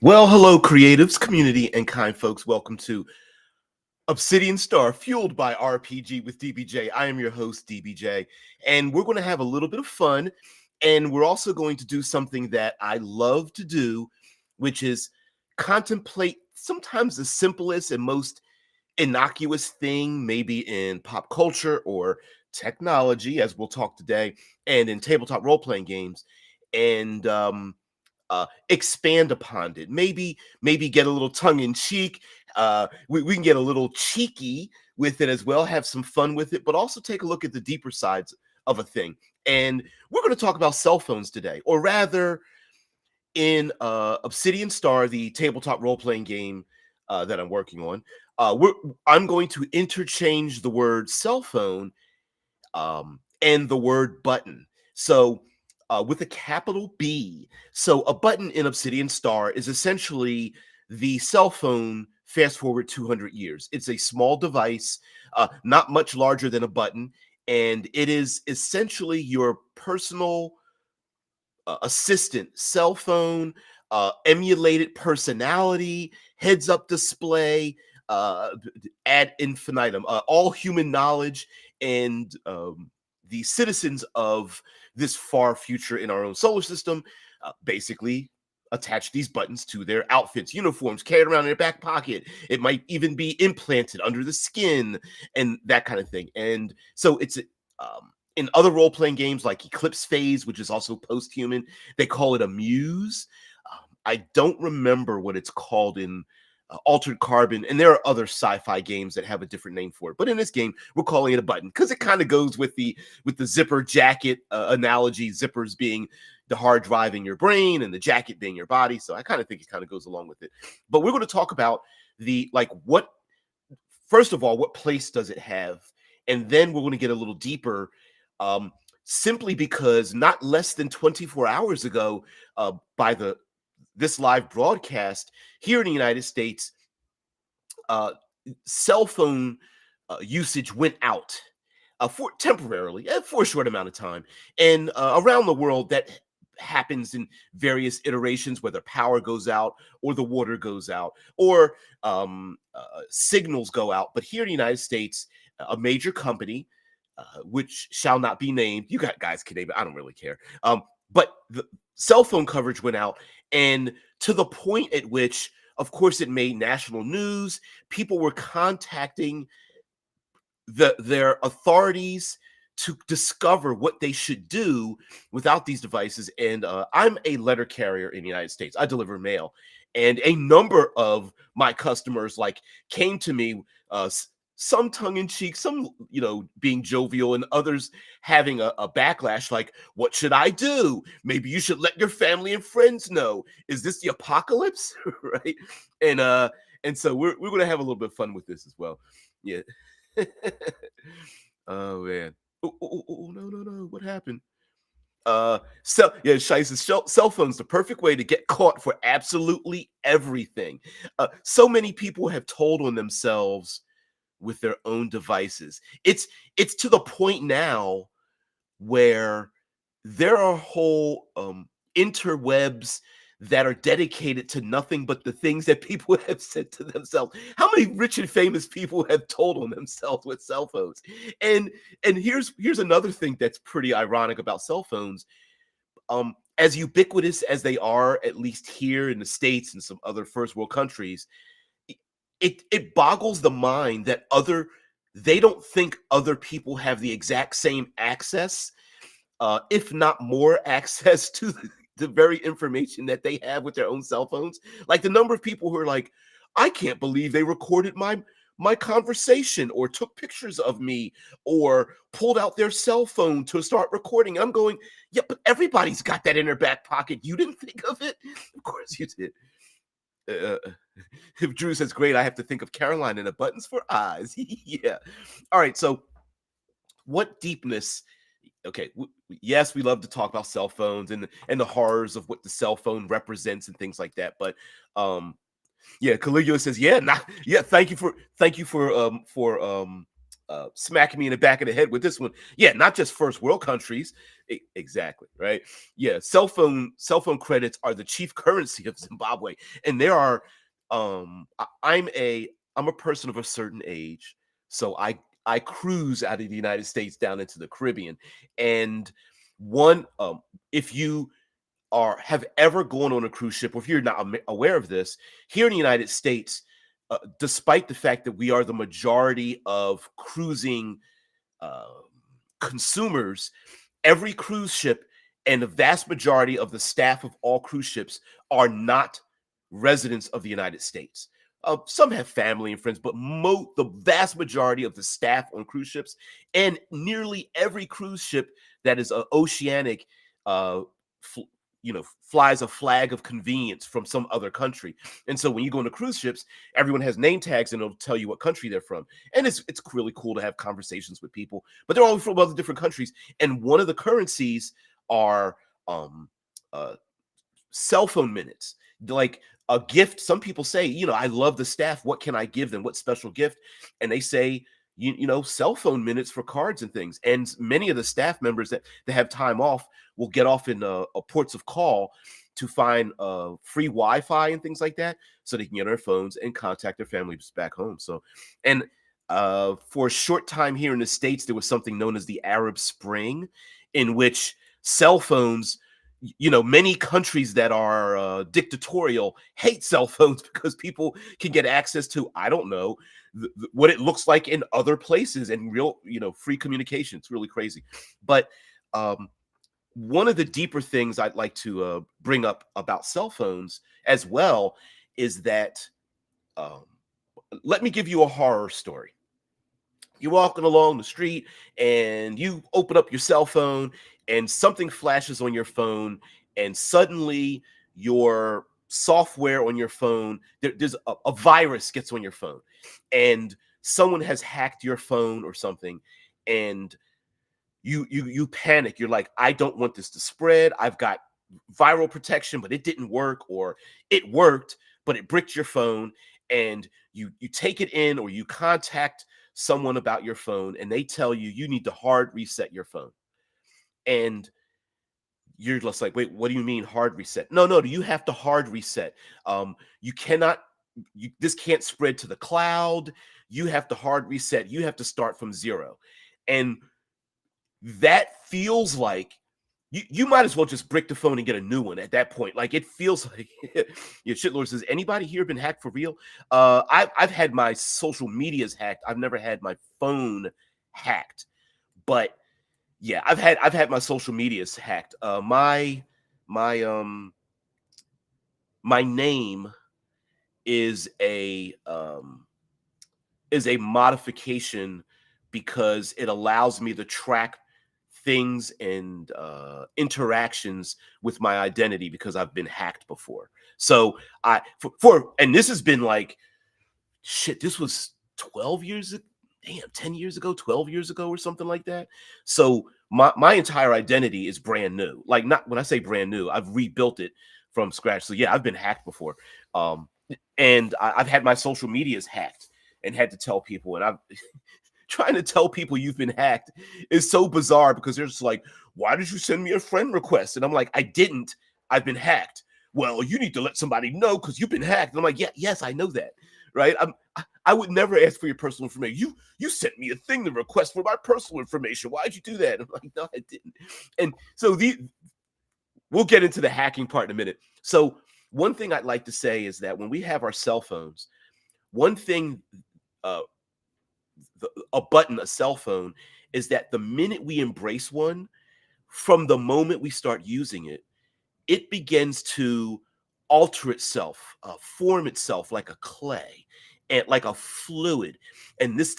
Well, hello, creatives, community, and kind folks. Welcome to Obsidian Star, fueled by RPG with DBJ. I am your host, DBJ, and we're going to have a little bit of fun. And we're also going to do something that I love to do, which is contemplate sometimes the simplest and most innocuous thing, maybe in pop culture or technology, as we'll talk today, and in tabletop role playing games. And expand upon it. Maybe get a little tongue in cheek. We can get a little cheeky with it as well, have some fun with it, but also take a look at the deeper sides of a thing. And we're going to talk about cell phones today, or rather, in Obsidian Star, the tabletop role playing game that I'm working on. I'm going to interchange the word cell phone and the word button. So with a capital B. So a button in Obsidian Star is essentially the cell phone fast forward 200 years. It's a small device, not much larger than a button, and it is essentially your personal assistant cell phone, emulated personality, heads up display, ad infinitum, all human knowledge, and the citizens of this far future in our own solar system basically attach these buttons to their outfits, uniforms, carried around in their back pocket. It might even be implanted under the skin and that kind of thing. And so it's in other role-playing games like Eclipse Phase, which is also post-human, they call it a muse. I don't remember what it's called in Altered Carbon, and there are other sci-fi games that have a different name for it. But in this game, we're calling it a button because it kind of goes with the zipper jacket analogy. Zippers being the hard drive in your brain, and the jacket being your body. So I kind of think it kind of goes along with it. But we're going to talk about what. First of all, what place does it have, and then we're going to get a little deeper. Simply because not less than 24 hours ago, by this live broadcast here in the United States, cell phone usage went out for temporarily, for a short amount of time. And around the world, that happens in various iterations, whether power goes out or the water goes out or signals go out. But here in the United States, a major company, which shall not be named, you guys can name it, I don't really care. But the cell phone coverage went out, and to the point at which, of course, it made national news. People were contacting their authorities to discover what they should do without these devices. And I'm a letter carrier in the United States. I deliver mail, and a number of my customers came to me, some tongue-in-cheek, some being jovial, and others having a backlash like, what should I do? Maybe you should let your family and friends know. Is this the apocalypse? Right? And so we're going to have a little bit of fun with this as well. Yeah. Oh man. Oh, no, what happened? Cell phones, the perfect way to get caught for absolutely everything. So many people have told on themselves with their own devices. It's to the point now where there are whole interwebs that are dedicated to nothing but the things that people have said to themselves. How many rich and famous people have told on themselves with cell phones? And here's another thing that's pretty ironic about cell phones. As ubiquitous as they are, at least here in the States and some other first world countries, it boggles the mind that they don't think other people have the exact same access, if not more access to the very information that they have with their own cell phones. Like the number of people who are like, I can't believe they recorded my conversation or took pictures of me or pulled out their cell phone to start recording. I'm going, yeah, but everybody's got that in their back pocket. You didn't think of it? Of course you did. If Drew says great, I have to think of Caroline and the buttons for eyes. Yeah. All right. So what deepness? Okay. Yes, we love to talk about cell phones and the horrors of what the cell phone represents and things like that. But yeah, Caligula says, yeah, thank you for smacking me in the back of the head with this one. Yeah, not just first world countries. Exactly, right? Yeah, cell phone credits are the chief currency of Zimbabwe, and there are. I'm a person of a certain age, so I cruise out of the United States down into the Caribbean, and one if you have ever gone on a cruise ship, or if you're not aware of this, here in the United States, despite the fact that we are the majority of cruising uh, consumers, every cruise ship and the vast majority of the staff of all cruise ships are not residents of the United States. Some have family and friends, but the vast majority of the staff on cruise ships and nearly every cruise ship that is oceanic, uh, fl- flies a flag of convenience from some other country. And so when you go into cruise ships, everyone has name tags and it'll tell you what country they're from. And it's really cool to have conversations with people, but they're all from other different countries. And one of the currencies are um, uh, cell phone minutes. Like a gift, some people say, I love the staff. What can I give them? What special gift? And they say, cell phone minutes for cards and things. And many of the staff members that have time off will get off in ports of call to find free Wi-Fi and things like that, so they can get on their phones and contact their families back home. So, and for a short time here in the States, there was something known as the Arab Spring, in which cell phones, many countries that are dictatorial hate cell phones because people can get access to, I don't know, what it looks like in other places and real, free communication. It's really crazy. But um, one of the deeper things I'd like to bring up about cell phones as well is that, um, let me give you a horror story. You're walking along the street and you open up your cell phone and something flashes on your phone, and suddenly your software on your phone, there's a virus gets on your phone, and someone has hacked your phone or something, and you panic. You're like, I don't want this to spread. I've got viral protection, but it didn't work, or it worked, but it bricked your phone. And you take it in, or you contact someone about your phone, and they tell you you need to hard reset your phone. And you're just like, wait, what do you mean hard reset? No, you have to hard reset. You cannot, this can't spread to the cloud. You have to hard reset. You have to start from zero. And that feels like you might as well just brick the phone and get a new one at that point. Like, it feels like shitlord says, anybody here been hacked for real? I've had my social medias hacked. I've never had my phone hacked, but yeah, I've had my social medias hacked. My my name is a modification because it allows me to track things and interactions with my identity because I've been hacked before. So and this has been like, shit, this was 12 years ago. Damn, 10 years ago, 12 years ago, or something like that. So my entire identity is brand new. Like, not when I say brand new, I've rebuilt it from scratch. So yeah, I've been hacked before. And I've had my social medias hacked and had to tell people. And I've trying to tell people you've been hacked is so bizarre, because they're just like, why did you send me a friend request? And I'm like, I didn't. I've been hacked. Well, you need to let somebody know because you've been hacked. And I'm like, yeah, yes, I know that. Right. I would never ask for your personal information. You sent me a thing to request for my personal information. Why'd you do that? I'm like, no, I didn't. And so we'll get into the hacking part in a minute. So one thing I'd like to say is that when we have our cell phones, one thing, uh, a button, a cell phone, is that the minute we embrace one, from the moment we start using it, it begins to alter itself, form itself like a clay and like a fluid. And this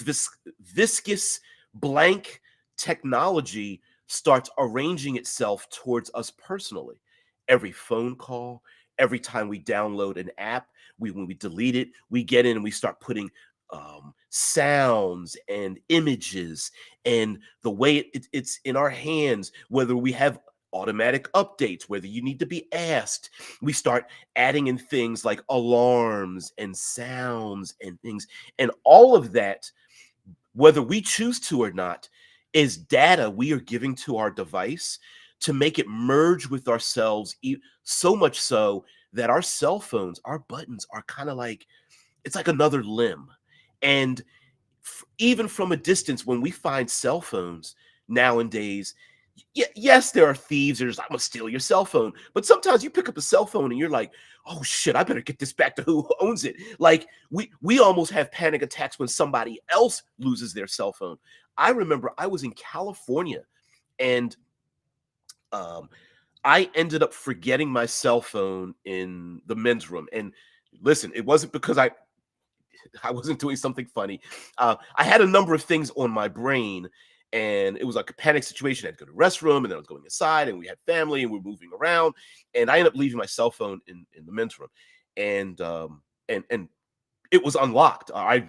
viscous blank technology starts arranging itself towards us personally. Every phone call, every time we download an app, when we delete it, we get in and we start putting sounds and images, and the way it's in our hands, whether we have automatic updates, whether you need to be asked, we start adding in things like alarms and sounds and things, and all of that whether we choose to or not, is data we are giving to our device to make it merge with ourselves, so much so that our cell phones, our buttons are kind of like, it's like another limb. And even from a distance, when we find cell phones nowadays, yes, there are thieves. There's, I'm gonna steal your cell phone. But sometimes you pick up a cell phone and you're like, oh shit, I better get this back to who owns it. Like we almost have panic attacks when somebody else loses their cell phone. I remember I was in California and um, I ended up forgetting my cell phone in the men's room. And listen, it wasn't because I wasn't doing something funny. I had a number of things on my brain, and it was like a panic situation. I had to go to the restroom, and then I was going inside, and we had family, and we were moving around, and I ended up leaving my cell phone in the men's room, and and it was unlocked. I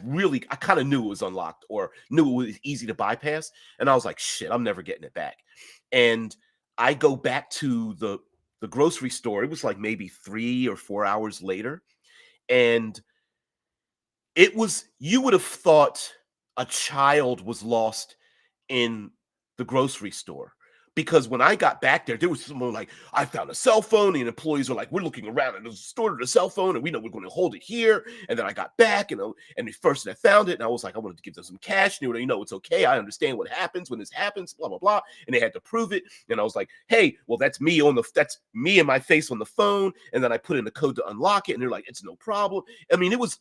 kind of knew it was unlocked, or knew it was easy to bypass, and I was like, shit, I'm never getting it back. And I go back to the grocery store. It was like maybe 3 or 4 hours later, and it was, you would have thought a child was lost in the grocery store. Because when I got back there was someone like, I found a cell phone, and employees are like, we're looking around and there's a store to the cell phone, and we know we're going to hold it here. And then I got back, and the first I found it, and I was like, I wanted to give them some cash. And they were like, it's okay. I understand what happens when this happens, blah, blah, blah. And they had to prove it. And I was like, hey, well, that's me and my face on the phone. And then I put in the code to unlock it. And they're like, it's no problem. I mean, it was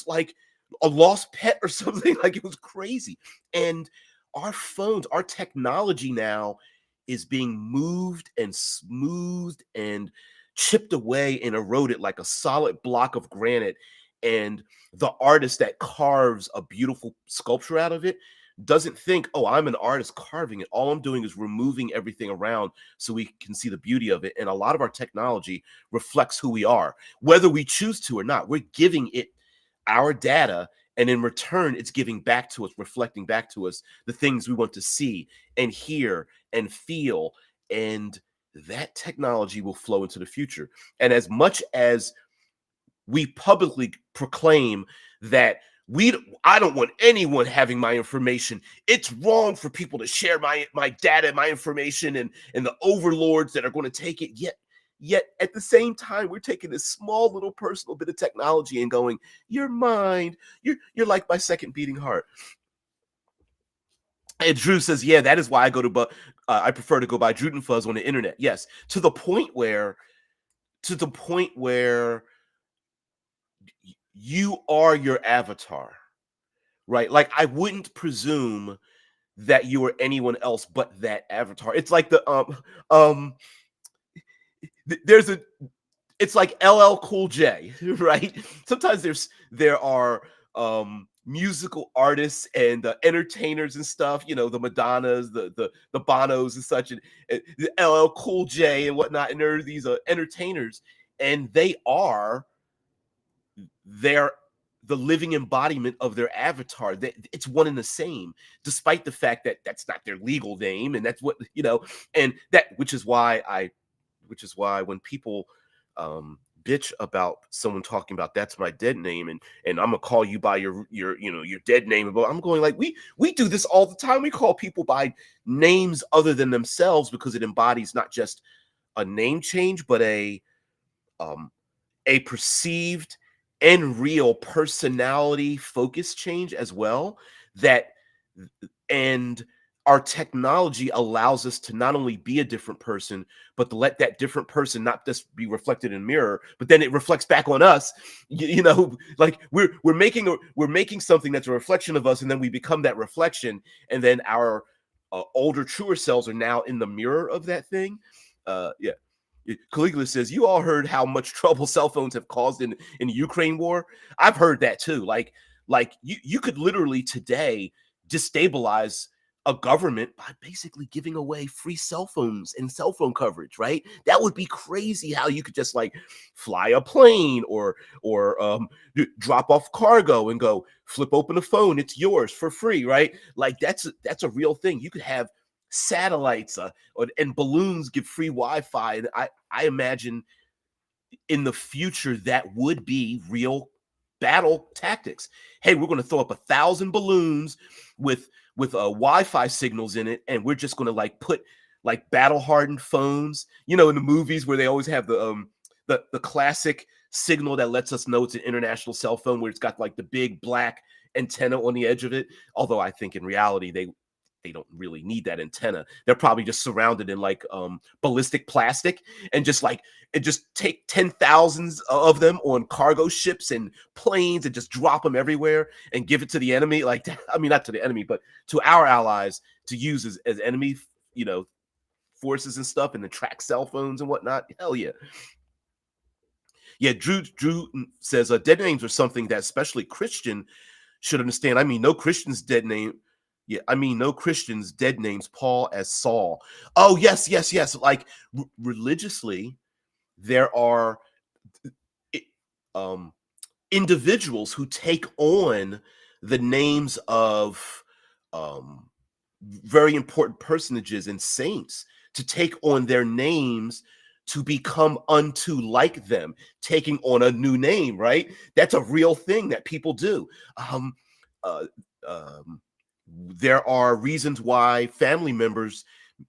like a lost pet or something. Like, it was crazy. And our phones, our technology now is being moved and smoothed and chipped away and eroded like a solid block of granite. And the artist that carves a beautiful sculpture out of it doesn't think, oh, I'm an artist carving it. All I'm doing is removing everything around so we can see the beauty of it. And a lot of our technology reflects who we are, whether we choose to or not. We're giving it our data, and in return, it's giving back to us, reflecting back to us the things we want to see and hear and feel. And that technology will flow into the future. And as much as we publicly proclaim that I don't want anyone having my information, it's wrong for people to share my data, my information, and the overlords that are going to take it. Yet at the same time, we're taking this small little personal bit of technology and going, you're mine. You're like my second beating heart. And Drew says, yeah, that is why I prefer to go by Druten Fuzz on the internet. Yes, to the point where you are your avatar, right? Like, I wouldn't presume that you are anyone else but that avatar. It's like um there's a it's like LL Cool J, right? Sometimes there are musical artists and entertainers and stuff, the Madonnas, the Bonos and such, and the LL Cool J and whatnot, and there are these entertainers, and they're the living embodiment of their avatar. It's one and the same, despite the fact that that's not their legal name, and that's what and that which is why when people bitch about someone talking about that's my dead name, and I'm gonna call you by your your dead name, but I'm going like, we do this all the time. We call people by names other than themselves because it embodies not just a name change, but um perceived and real personality focus change as well. That and our technology allows us to not only be a different person, but to let that different person not just be reflected in a mirror, but then it reflects back on us. Like we're making something that's a reflection of us, and then we become that reflection, and then our older, truer selves are now in the mirror of that thing. Yeah. Caligula says, you all heard how much trouble cell phones have caused in the Ukraine war. I've heard that too. Like you could literally today destabilize a government by basically giving away free cell phones and cell phone coverage, right? That would be crazy how you could just like fly a plane or drop off cargo and go flip open the phone, it's yours for free, right? Like that's a real thing. You could have satellites and balloons give free Wi-Fi. And I imagine in the future that would be real battle tactics. Hey, we're going to throw up 1,000 balloons with Wi-Fi signals in it, and we're just going to like put like battle hardened phones. You know, in the movies where they always have the classic signal that lets us know it's an international cell phone, where it's got like the big black antenna on the edge of it. Although I think in reality they don't really need that antenna. They're probably just surrounded in like ballistic plastic, and just take 10,000s of them on cargo ships and planes and just drop them everywhere and give it to the enemy. Like, I mean, not to the enemy, but to our allies to use as enemy, you know, forces and stuff, and to track cell phones and whatnot. Hell yeah. Yeah, Drew says dead names are something that especially Christian should understand. I mean, no Christians dead name. Yeah, I mean, no Christians dead names Paul as Saul. Oh, yes, yes, yes. Like religiously, there are individuals who take on the names of very important personages and saints, to take on their names to become unto like them, taking on a new name, right? That's a real thing that people do. Uh, there are reasons why family members,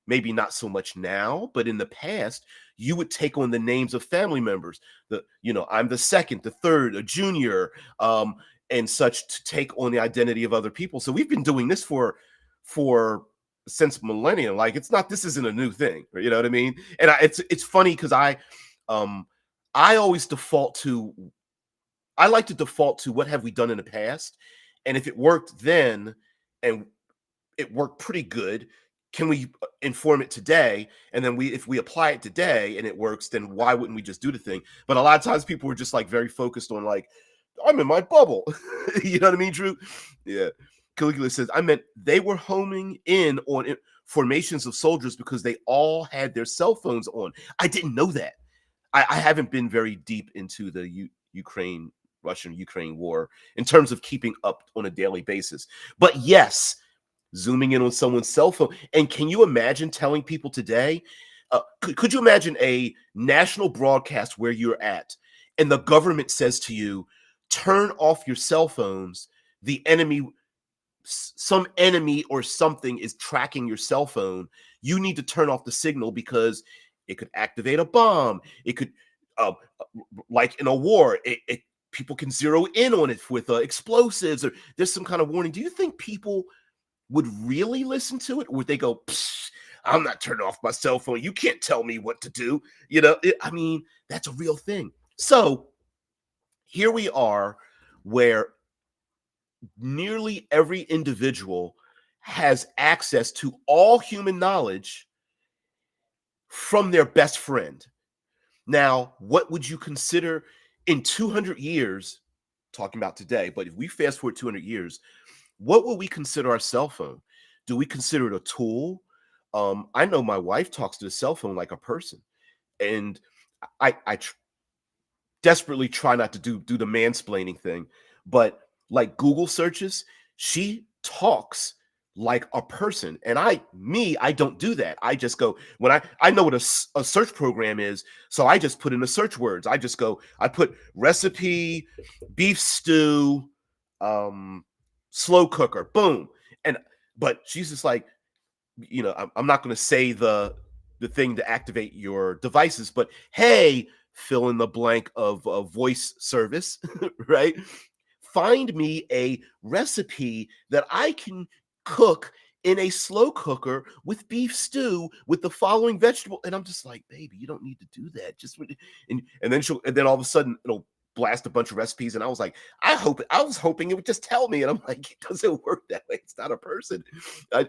maybe not so much now, but in the past, you would take on the names of family members. I'm the second, the third, a junior, and such, to take on the identity of other people. So we've been doing this for since millennium. Like, this isn't a new thing. You know what I mean? And it's funny because I always like to default to what have we done in the past, and if it worked then and it worked pretty good, can we inform it today? And then if we apply it today and it works, then why wouldn't we just do the thing? But a lot of times people were just like very focused on like, I'm in my bubble. You know what I mean, Drew? Yeah. Caligula says, I meant they were homing in on formations of soldiers because they all had their cell phones on. I didn't know that. I haven't been very deep into the Russian-Ukraine war in terms of keeping up on a daily basis. But yes, zooming in on someone's cell phone. And can you imagine telling people today, could you imagine a national broadcast where you're at and the government says to you, turn off your cell phones, some enemy or something is tracking your cell phone, you need to turn off the signal because it could activate a bomb. It could, like in a war, people can zero in on it with explosives, or there's some kind of warning. Do you think people would really listen to it? Or would they go, I'm not turning off my cell phone, you can't tell me what to do? I mean, that's a real thing. So here we are, where nearly every individual has access to all human knowledge from their best friend. Now, what would you consider in 200 years, talking about today, but if we fast forward 200 years, what would we consider our cell phone? Do we consider it a tool? I know my wife talks to the cell phone like a person, and I desperately try not to do the mansplaining thing, but like Google searches, she talks like a person. And I don't do that. I just go, when I know what a search program is, so I just put in the search words. I put recipe, beef stew, slow cooker, boom. But she's just like, I'm not going to say the thing to activate your devices, but hey, fill in the blank of a voice service, right? Find me a recipe that I can cook in a slow cooker with beef stew with the following vegetable. And I'm just like, baby, you don't need to do that. And then all of a sudden it'll blast a bunch of recipes. And I was like, I was hoping it would just tell me. And I'm like, it doesn't work that way. It's not a person. And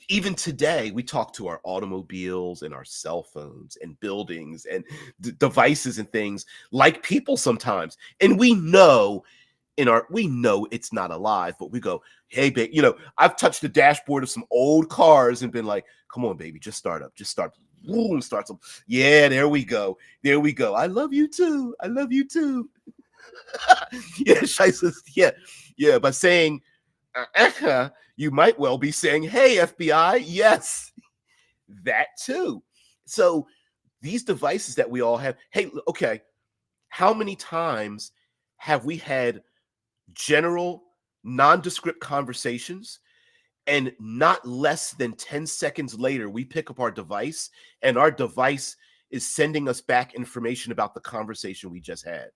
even today, we talk to our automobiles and our cell phones and buildings and devices and things like people sometimes. And we know it's not alive, but we go, hey, babe, I've touched the dashboard of some old cars and been like, come on, baby, just start up. Just start. Boom, starts up. Yeah, there we go. There we go. I love you too. I love you too. Yeah, yeah. By saying, you might well be saying, hey, FBI, yes, that too. So these devices that we all have, hey, okay, how many times have we had general nondescript conversations, and not less than 10 seconds later we pick up our device and our device is sending us back information about the conversation we just had?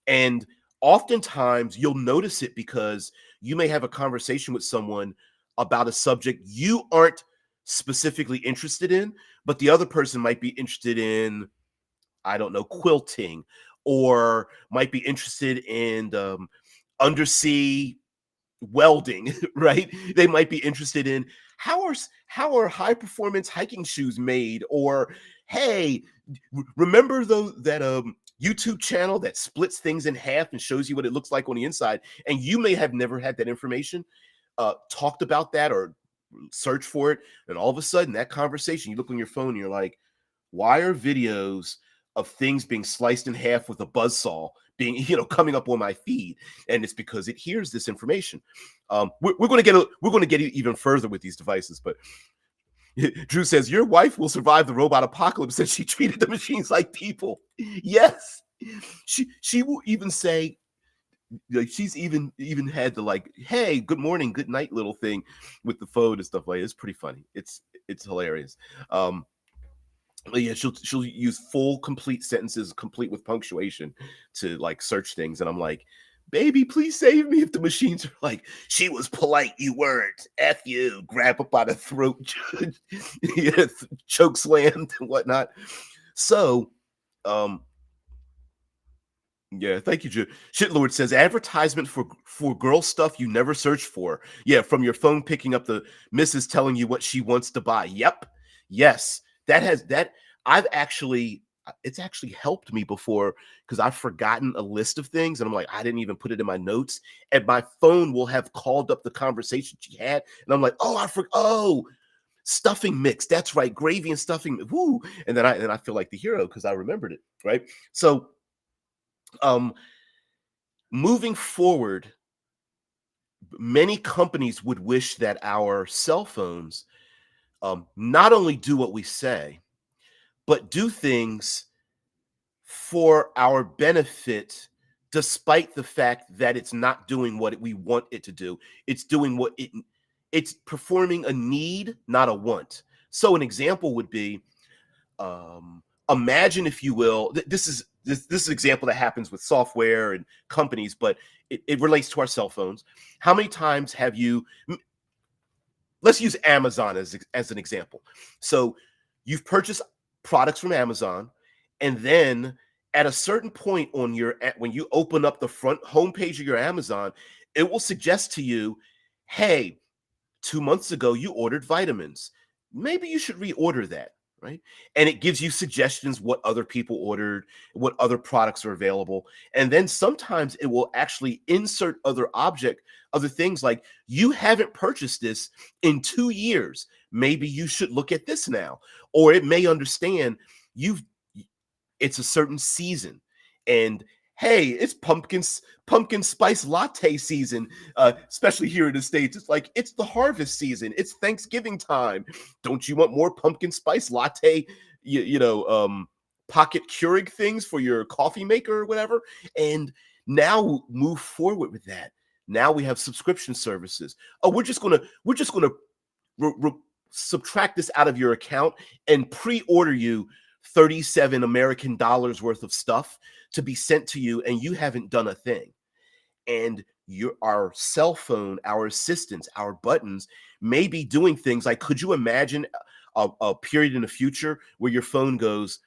And oftentimes you'll notice it because you may have a conversation with someone about a subject you aren't specifically interested in, but the other person might be interested in, I don't know, quilting, or might be interested in undersea welding, right? They might be interested in how are high performance hiking shoes made, or hey, remember though that YouTube channel that splits things in half and shows you what it looks like on the inside, and you may have never had that information talked about that or search for it, and all of a sudden that conversation, you look on your phone and you're like, why are videos of things being sliced in half with a buzzsaw being, coming up on my feed? And it's because it hears this information. We're going to get even further with these devices, but Drew says your wife will survive the robot apocalypse since she treated the machines like people. Yes, she will even say, like, she's even had the, like, hey, good morning, good night little thing with the phone and stuff like that. It's pretty funny. It's hilarious. But yeah, she'll use full complete sentences, complete with punctuation, to like search things, and I'm like, baby, please save me. If the machines are like, she was polite, you weren't. F you, grab up by the throat, yeah, choke slammed and whatnot. So, um, yeah, thank you, Shitlord says advertisement for girl stuff you never search for. Yeah, from your phone picking up the missus telling you what she wants to buy. Yep. Yes. That I've actually it's actually helped me before, because I've forgotten a list of things and I'm like, I didn't even put it in my notes. And my phone will have called up the conversation she had. And I'm like, stuffing mix. That's right, gravy and stuffing. Woo. And then I feel like the hero because I remembered it. Right. So um moving forward, many companies would wish that our cell phones not only do what we say, but do things for our benefit, despite the fact that it's not doing what we want it to do. It's doing it's performing a need, not a want. So an example would be, imagine, if you will, this is an example that happens with software and companies, but it relates to our cell phones. How many times have you, let's use Amazon as an example. So you've purchased products from Amazon, and then at a certain point on when you open up the front homepage of your Amazon, it will suggest to you, hey, 2 months ago you ordered vitamins. Maybe you should reorder that, right? And it gives you suggestions what other people ordered, what other products are available. And then sometimes it will actually insert other things like, you haven't purchased this in 2 years. Maybe you should look at this now. Or it may understand you've it's a certain season, and hey, it's pumpkin spice latte season, especially here in the States. It's like, it's the harvest season, it's Thanksgiving time. Don't you want more pumpkin spice latte, pocket Keurig things for your coffee maker or whatever? And now move forward with that. Now we have subscription services. Oh, we're just gonna subtract this out of your account and pre-order you 37 American dollars worth of stuff to be sent to you, and you haven't done a thing. And our cell phone, our assistants, our buttons may be doing things like, could you imagine a period in the future where your phone goes,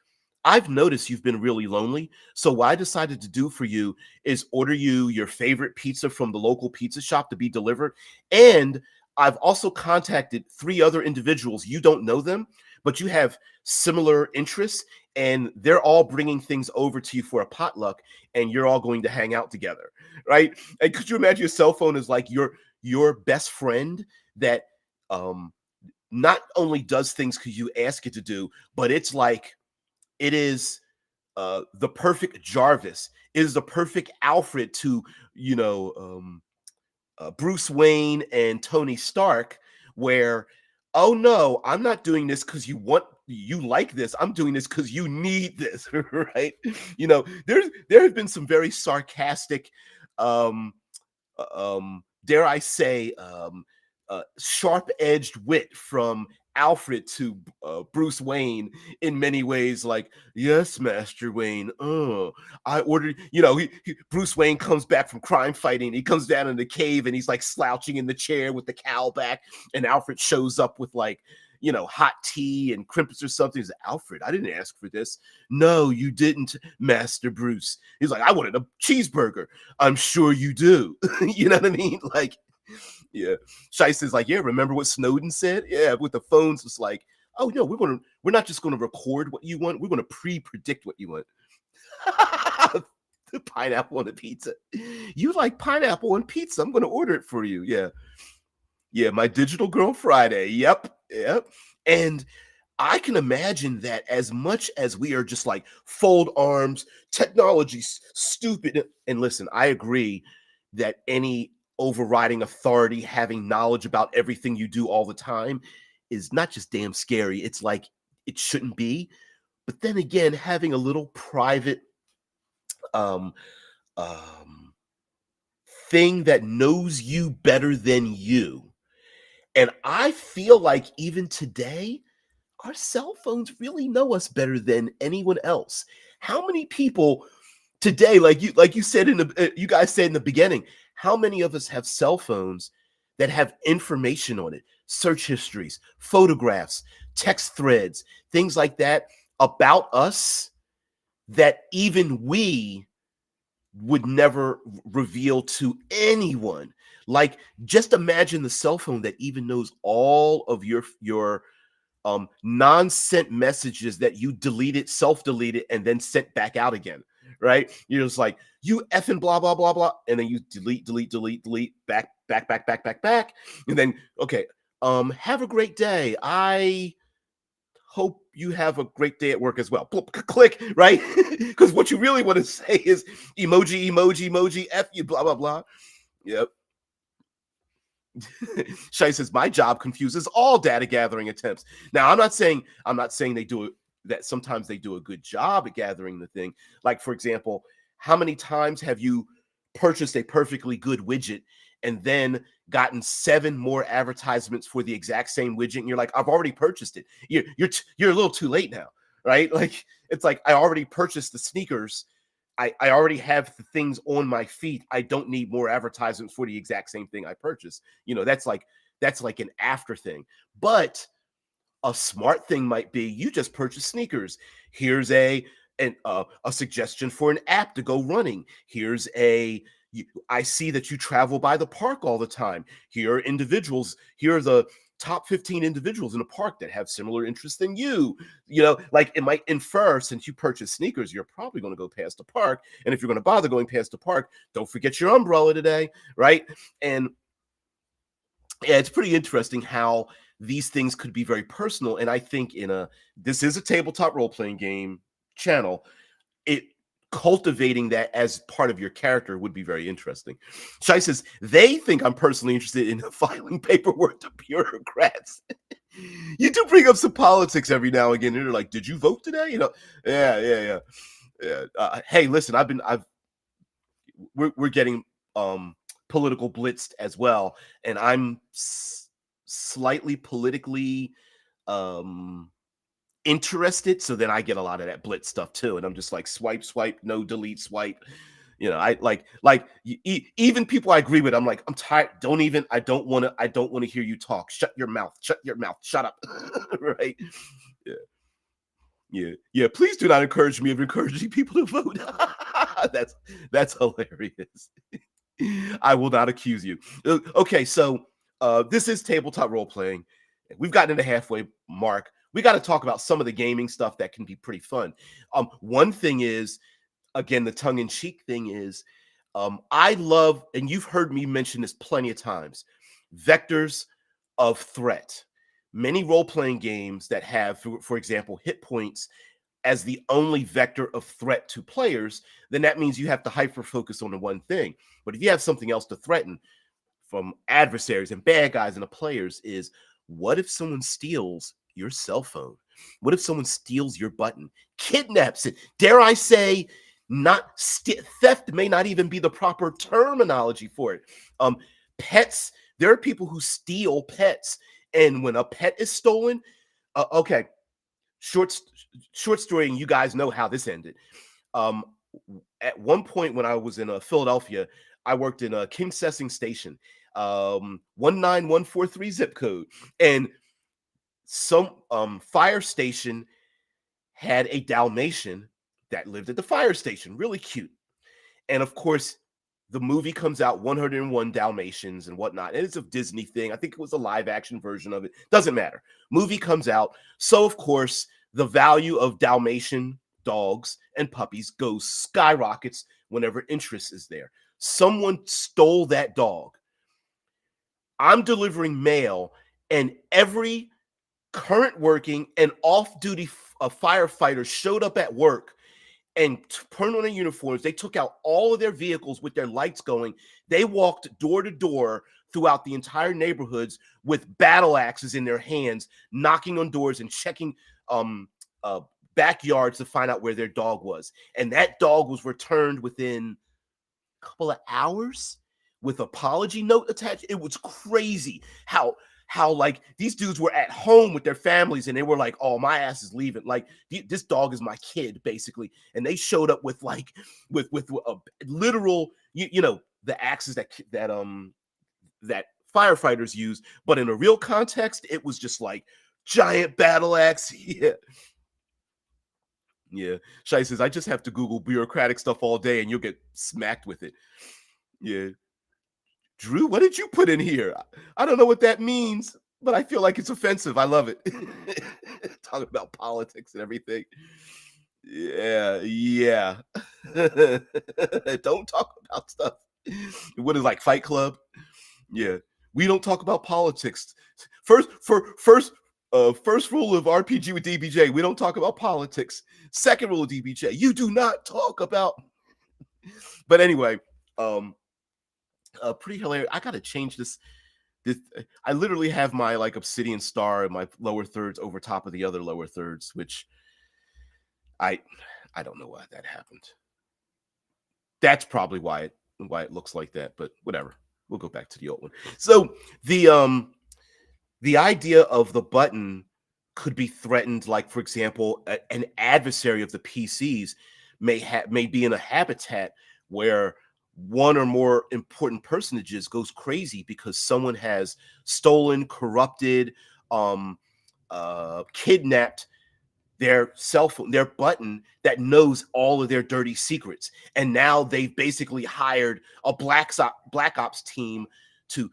I've noticed you've been really lonely. So what I decided to do for you is order you your favorite pizza from the local pizza shop to be delivered. And I've also contacted 3 other individuals. You don't know them, but you have similar interests, and they're all bringing things over to you for a potluck, and you're all going to hang out together, right? And could you imagine your cell phone is like your best friend that um not only does things because you ask it to do, but it's like, it is the perfect Jarvis, is the perfect Alfred to, Bruce Wayne and Tony Stark, where, oh no, I'm not doing this because you want you like this. I'm doing this because you need this, right? There have been some very sarcastic, um, dare I say, sharp-edged wit from Alfred to Bruce Wayne in many ways. Like, yes, Master Wayne. I ordered. Bruce Wayne comes back from crime fighting. He comes down in the cave and he's like slouching in the chair with the cowl back, and Alfred shows up with like, hot tea and crimpets or something. He's like, Alfred, I didn't ask for this. No, you didn't, Master Bruce. He's like, I wanted a cheeseburger. I'm sure you do. You know what I mean? Like, yeah. Shice is like, yeah, remember what Snowden said? Yeah, with the phones, it's like, oh no, we're not just gonna record what you want, we're gonna pre-predict what you want. The pineapple on the pizza. You like pineapple on pizza? I'm gonna order it for you. Yeah. Yeah, my digital girl Friday. Yep. Yep. And I can imagine that as much as we are just like fold arms, technology, stupid. And listen, I agree that any overriding authority having knowledge about everything you do all the time is not just damn scary. It's like it shouldn't be. But then again, having a little private um um thing that knows you better than you. And I feel like even today, our cell phones really know us better than anyone else. How many people today, like you said you guys said in the beginning, how many of us have cell phones that have information on it, search histories, photographs, text threads, things like that about us that even we would never reveal to anyone. Like, just imagine the cell phone that even knows all of your non-sent messages that you deleted, self-deleted, and then sent back out again. Right? You're just like, you effing blah blah blah blah, and then you delete, back, and then okay, have a great day. I hope you have a great day at work as well. Click, right? Because what you really want to say is emoji, F you, blah, blah, blah. Yep. Shai says, my job confuses all data gathering attempts. Now, I'm not saying they do it, that sometimes they do a good job at gathering the thing. Like, for example, how many times have you purchased a perfectly good widget and then gotten 7 more advertisements for the exact same widget, and you're like, I've already purchased it. You're a little too late now, right? Like, it's like, I already purchased the sneakers. I already have the things on my feet. I don't need more advertisements for the exact same thing I purchased. That's like an after thing. But a smart thing might be, you just purchased sneakers. Here's a suggestion for an app to go running. Here's I see that you travel by the park all the time. Here are the top 15 individuals in a park that have similar interests than you. Like, it might infer, since you purchase sneakers, you're probably going to go past the park. And if you're going to bother going past the park, don't forget your umbrella today, right? And yeah, it's pretty interesting how these things could be very personal. And I think this is a tabletop role-playing game channel. It cultivating that as part of your character would be very interesting. Shai says, they think I'm personally interested in filing paperwork to bureaucrats. You do bring up some politics every now and again. And they're like, did you vote today? Yeah. Hey, listen, we're getting political blitzed as well, and I'm slightly politically interested, so then I get a lot of that blitz stuff too, and I'm just like, swipe, no, delete, swipe. I like even people I agree with, I'm like, I'm tired. I don't want to hear you talk. Shut your mouth, shut up. Right? Yeah, please do not encourage me of encouraging people to vote. That's hilarious. I will not accuse you. Okay, so this is tabletop role playing. We've gotten to the halfway mark. We got to talk about some of the gaming stuff that can be pretty fun. One thing is, again, the tongue-in-cheek thing is, I love, and you've heard me mention this plenty of times, vectors of threat. Many role-playing games that have, for example, hit points as the only vector of threat to players, then that means you have to hyper-focus on the one thing. But if you have something else to threaten from adversaries and bad guys and the players, is what if someone steals your cell phone? What if someone steals your button, kidnaps it? Dare I say, not theft may not even be the proper terminology for it. Um, Pets. There are people who steal pets, and when a pet is stolen, okay, short short story, and you guys know how this ended. Um, at one point when I was in Philadelphia, I worked in a King Sessing Station, 19143 zip code, and some fire station had a Dalmatian that lived at the fire station, really cute. And of course, the movie comes out, 101 Dalmatians and whatnot. And it's a Disney thing. I think it was a live action version of it. Doesn't matter. Movie comes out. So, of course, the value of Dalmatian dogs and puppies goes skyrockets whenever interest is there. Someone stole that dog. I'm delivering mail, and every current working and off-duty firefighter showed up at work and put on their uniforms. They took out all of their vehicles with their lights going. They walked door to door throughout the entire neighborhoods with battle axes in their hands, knocking on doors and checking uh, backyards to find out where their dog was. And that dog was returned within a couple of hours with apology note attached. It was crazy how like these dudes were at home with their families and they were like, oh, my ass is leaving, like this dog is my kid basically. And they showed up with like with a literal you know the axes that firefighters use, but in a real context it was just like giant battle axe. Yeah. Shai says, I just have to Google bureaucratic stuff all day and you'll get smacked with it. Yeah. Drew, what did you put in here? I don't know what that means, but I feel like it's offensive. I love it. Talking about politics and everything. Yeah, yeah. Don't talk about stuff. What is like Fight Club? Yeah. We don't talk about politics. First rule of RPG with DBJ, we don't talk about politics. Second rule of DBJ, you do not talk about. But anyway, pretty hilarious. I gotta change this. I literally have my like obsidian star in my lower thirds over top of the other lower thirds, which I don't know why that happened. That's probably why it looks like that, but whatever. We'll go back to the old one. So the idea of the button could be threatened, like for example, an adversary of the PCs may be in a habitat where one or more important personages goes crazy because someone has stolen, corrupted, kidnapped their cell phone, their button that knows all of their dirty secrets. And now they've basically hired a black ops team to,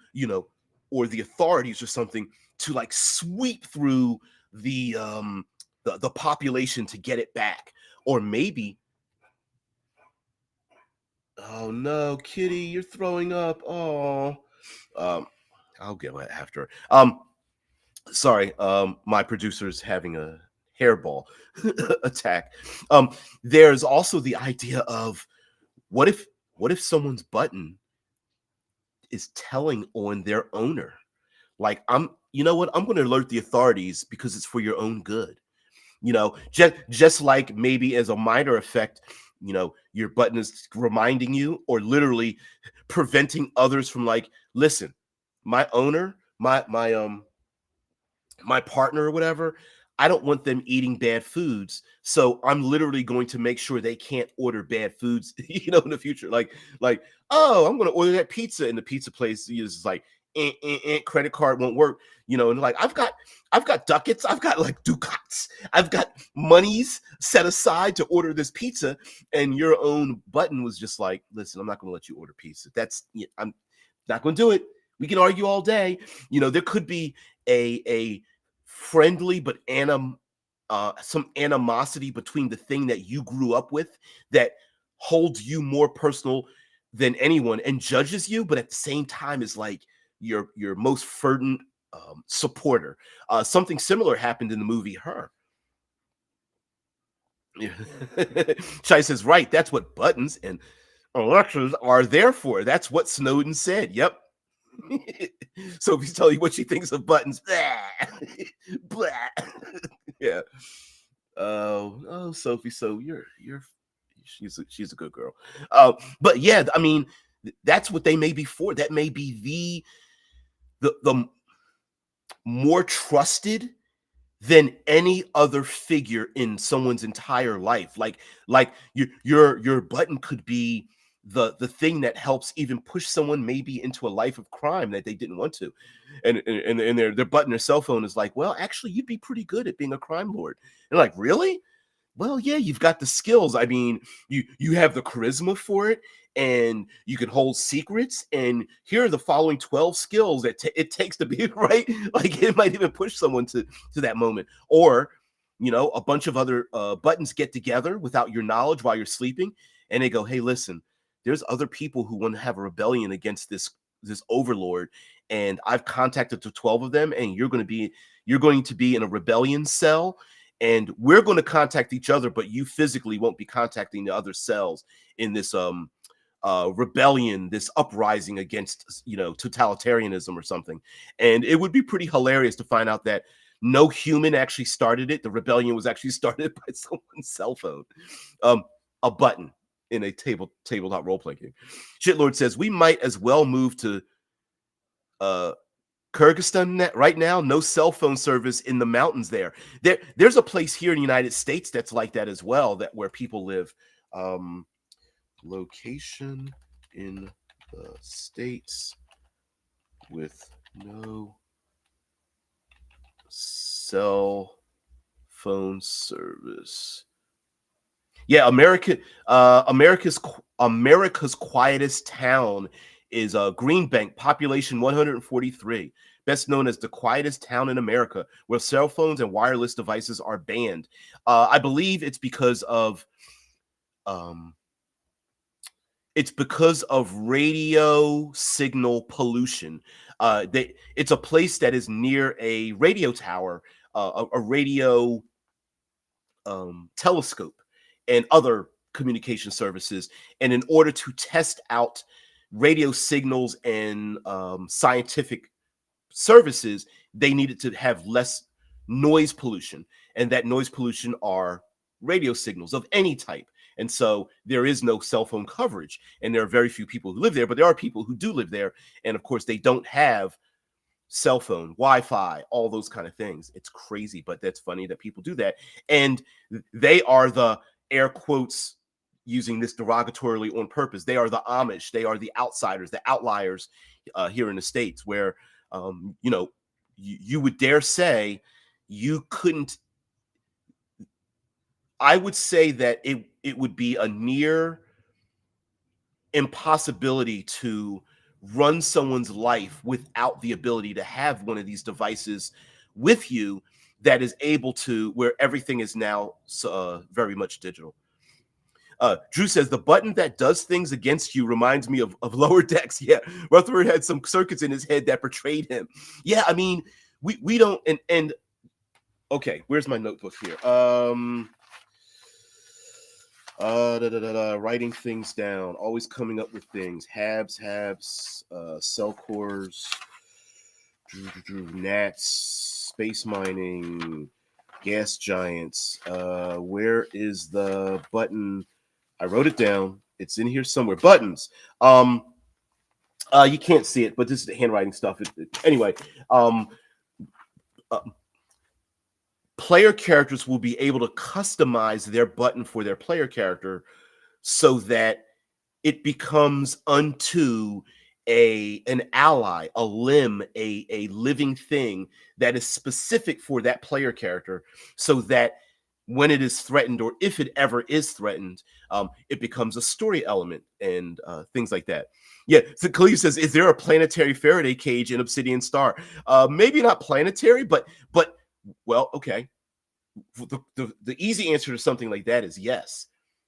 or the authorities or something to like sweep through the population to get it back. Or maybe, oh no, kitty, you're throwing up. Oh, I'll get it after. Sorry, my producer's having a hairball attack. There's also the idea of what if someone's button is telling on their owner? Like, you know what? I'm going to alert the authorities because it's for your own good. Just like maybe as a minor effect, your button is reminding you or literally preventing others from like, listen, my owner, my partner or whatever, I don't want them eating bad foods. So I'm literally going to make sure they can't order bad foods, in the future. Like, oh, I'm going to order that pizza, and the pizza place is like, credit card won't work, and like I've got ducats, I've got like ducats, I've got monies set aside to order this pizza, and your own button was just like, listen, I'm not going to let you order pizza. I'm not going to do it. We can argue all day. There could be a friendly but some animosity between the thing that you grew up with that holds you more personal than anyone and judges you, but at the same time is like your most fervent supporter. Something similar happened in the movie Her. Chai says, right, that's what buttons and Alexas are there for. That's what Snowden said. Yep. So if he's telling you what she thinks of buttons, blah, blah. Yeah. Oh, Sophie, so she's a good girl. But yeah, I mean, that's what they may be for. That may be the more trusted than any other figure in someone's entire life. Like your button could be the thing that helps even push someone maybe into a life of crime that they didn't want to. And their button, their cell phone is like, well, actually, you'd be pretty good at being a crime lord. And like, really? Well, yeah, you've got the skills. I mean, you have the charisma for it, and you can hold secrets. And here are the following 12 skills that it takes to be right. Like it might even push someone to that moment. Or, a bunch of other buttons get together without your knowledge while you're sleeping, and they go, "Hey, listen, there's other people who want to have a rebellion against this overlord, and I've contacted the 12 of them, and you're going to be in a rebellion cell, and we're going to contact each other, but you physically won't be contacting the other cells in this rebellion, this uprising against totalitarianism or something." And it would be pretty hilarious to find out that no human actually started it. The rebellion was actually started by someone's cell phone, um, a button in a tabletop role playing game. Shitlord says we might as well move to uh Kyrgyzstan right now. No cell phone service in the mountains there. There's a place here in the United States that's like that as well, that where people live. Um, Location in the states with no cell phone service. Yeah, America's quietest town is Greenbank, population 143, best known as the quietest town in America, where cell phones and wireless devices are banned. I believe um, it's because of radio signal pollution. It's a place that is near a radio tower, a radio telescope, and other communication services. And in order to test out radio signals and scientific services, they needed to have less noise pollution. And that noise pollution are radio signals of any type. And so there is no cell phone coverage. And there are very few people who live there, but there are people who do live there. And of course, they don't have cell phone, Wi-Fi, all those kind of things. It's crazy, but that's funny that people do that. And they are the air quotes, using this derogatorily on purpose, they are the Amish, they are the outsiders, the outliers here in the States, where you would dare say you couldn't. I would say that it would be a near impossibility to run someone's life without the ability to have one of these devices with you, that is able to, where everything is now very much digital. Drew says the button that does things against you reminds me of Lower Decks. Yeah, Rutherford had some circuits in his head that portrayed him. Yeah, I mean, we don't, and okay, where's my notebook here? Writing things down, always coming up with things. Habs, cell cores, gnats, space mining, gas giants. Where is the button? I wrote it down. It's in here somewhere. Buttons. You can't see it, but this is the handwriting stuff. Anyway, uh, player characters will be able to customize their button for their player character so that it becomes unto an ally, a limb, a living thing that is specific for that player character, so that when it is threatened, or if it ever is threatened, it becomes a story element and things like that. Yeah, so Khalif says, is there a planetary Faraday cage in Obsidian Star? Maybe not planetary, but well, okay. The easy answer to something like that is yes.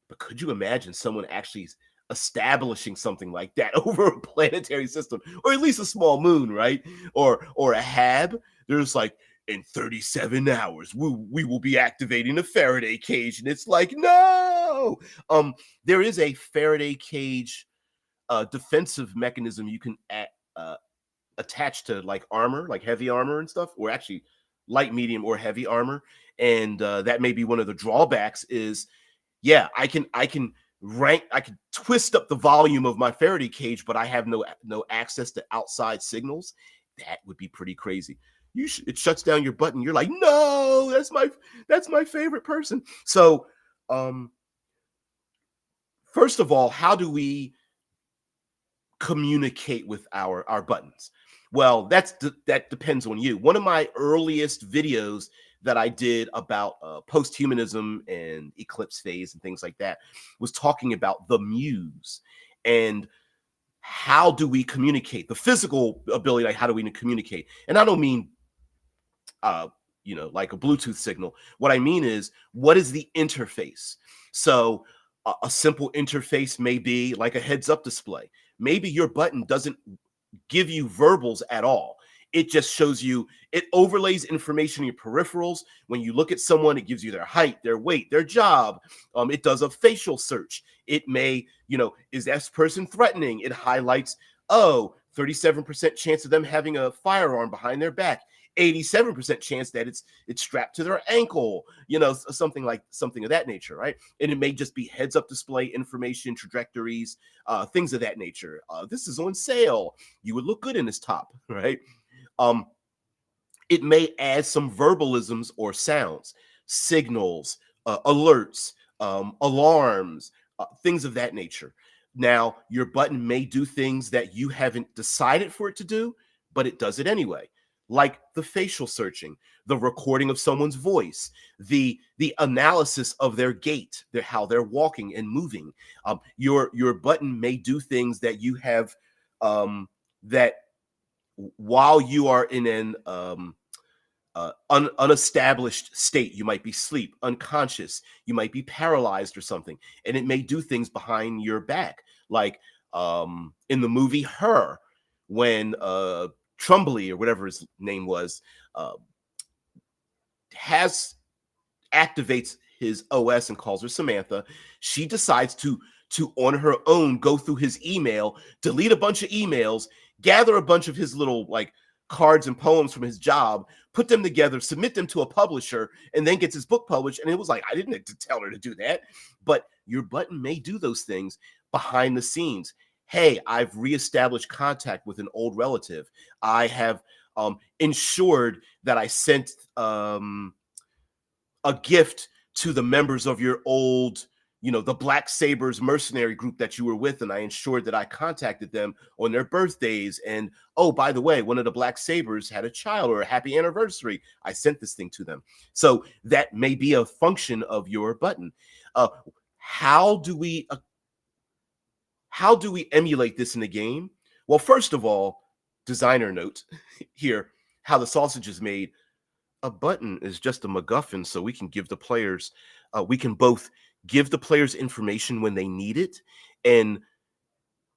But could you imagine someone actually establishing something like that over a planetary system, or at least a small moon, right? Or a hab? There's like, in 37 hours, we will be activating the Faraday cage. And it's like, no. There is a Faraday cage defensive mechanism you can attach to like armor, like heavy armor and stuff, or actually light, medium, or heavy armor. and that may be one of the drawbacks. Is yeah, I can twist up the volume of my Faraday cage, but I have no access to outside signals. That would be pretty crazy. It shuts down your button. You're like, no, that's my favorite person. So, first of all, how do we communicate with our buttons? Well, that depends on you. One of my earliest videos that I did about posthumanism and eclipse phase and things like that was talking about the muse and how do we communicate, the physical ability, like how do we communicate? And I don't mean uh like a Bluetooth signal. What I mean is, what is the interface? So a simple interface may be like a heads up display. Maybe your button doesn't give you verbals at all. It just shows you, it overlays information in your peripherals. When you look at someone, it gives you their height, their weight, their job. It does a facial search. It may, is this person threatening? It highlights, 37% chance of them having a firearm behind their back. 87% chance that it's strapped to their ankle, something of that nature, right? And it may just be heads up display information, trajectories, things of that nature. This is on sale. You would look good in this top, right? It may add some verbalisms or sounds, signals, alerts, alarms, things of that nature. Now, your button may do things that you haven't decided for it to do, but it does it anyway. Like the facial searching, the recording of someone's voice, the analysis of their gait, how they're walking and moving. Your button may do things that you have that while you are in an unestablished state. You might be asleep, unconscious, you might be paralyzed or something, and it may do things behind your back, like in the movie Her, when Trumbull, or whatever his name was, activates his OS and calls her Samantha. She decides to on her own go through his email, delete a bunch of emails, gather a bunch of his little like cards and poems from his job, put them together, submit them to a publisher, and then gets his book published. And it was like, I didn't have to tell her to do that. But your button may do those things behind the scenes. Hey, I've reestablished contact with an old relative. I have ensured that I sent a gift to the members of your old, the Black Sabers mercenary group that you were with, and I ensured that I contacted them on their birthdays. And oh, by the way, one of the Black Sabers had a child or a happy anniversary. I sent this thing to them. So that may be a function of your button. How do we emulate this in the game? Well, first of all, designer note here, how the sausage is made. A button is just a MacGuffin, so we can give the players, we can both give the players information when they need it and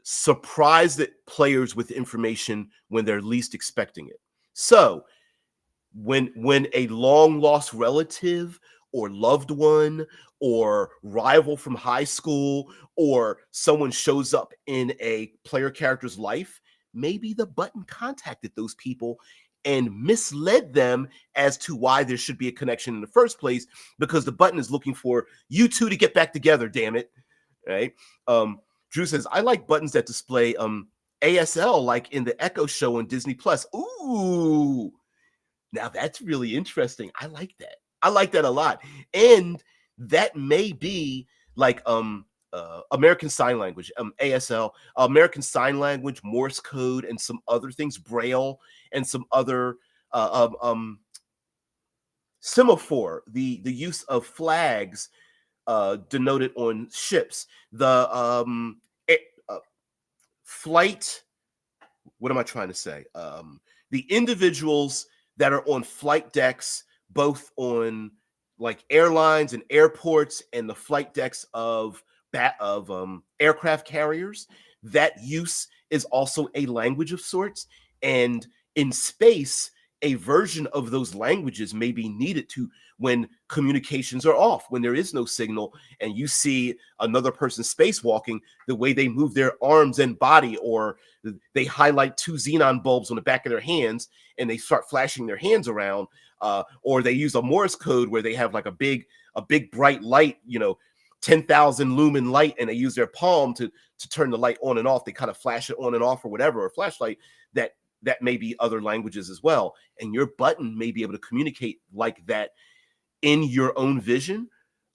surprise the players with information when they're least expecting it. So when a long lost relative or loved one or rival from high school or someone shows up in a player character's life, maybe the button contacted those people and misled them as to why there should be a connection in the first place, because the button is looking for you two to get back together, damn it. Right? Drew says, I like buttons that display ASL like in the Echo show on Disney Plus. Ooh, now that's really interesting. I like that. I like that a lot. And that may be like American Sign Language, ASL, American Sign Language, Morse code, and some other things, Braille, and some other semaphore, the use of flags denoted on ships, the flight. What am I trying to say? The individuals that are on flight decks, both on like airlines and airports, and the flight decks of aircraft carriers, that use is also a language of sorts. And in space, a version of those languages may be needed to when communications are off, when there is no signal, and you see another person spacewalking, the way they move their arms and body, or they highlight two xenon bulbs on the back of their hands and they start flashing their hands around. or they use a Morse code where they have like a big bright light, 10,000 lumen light, and they use their palm to turn the light on and off. They kind of flash it on and off or whatever, or flashlight. That may be other languages as well. And your button may be able to communicate like that in your own vision,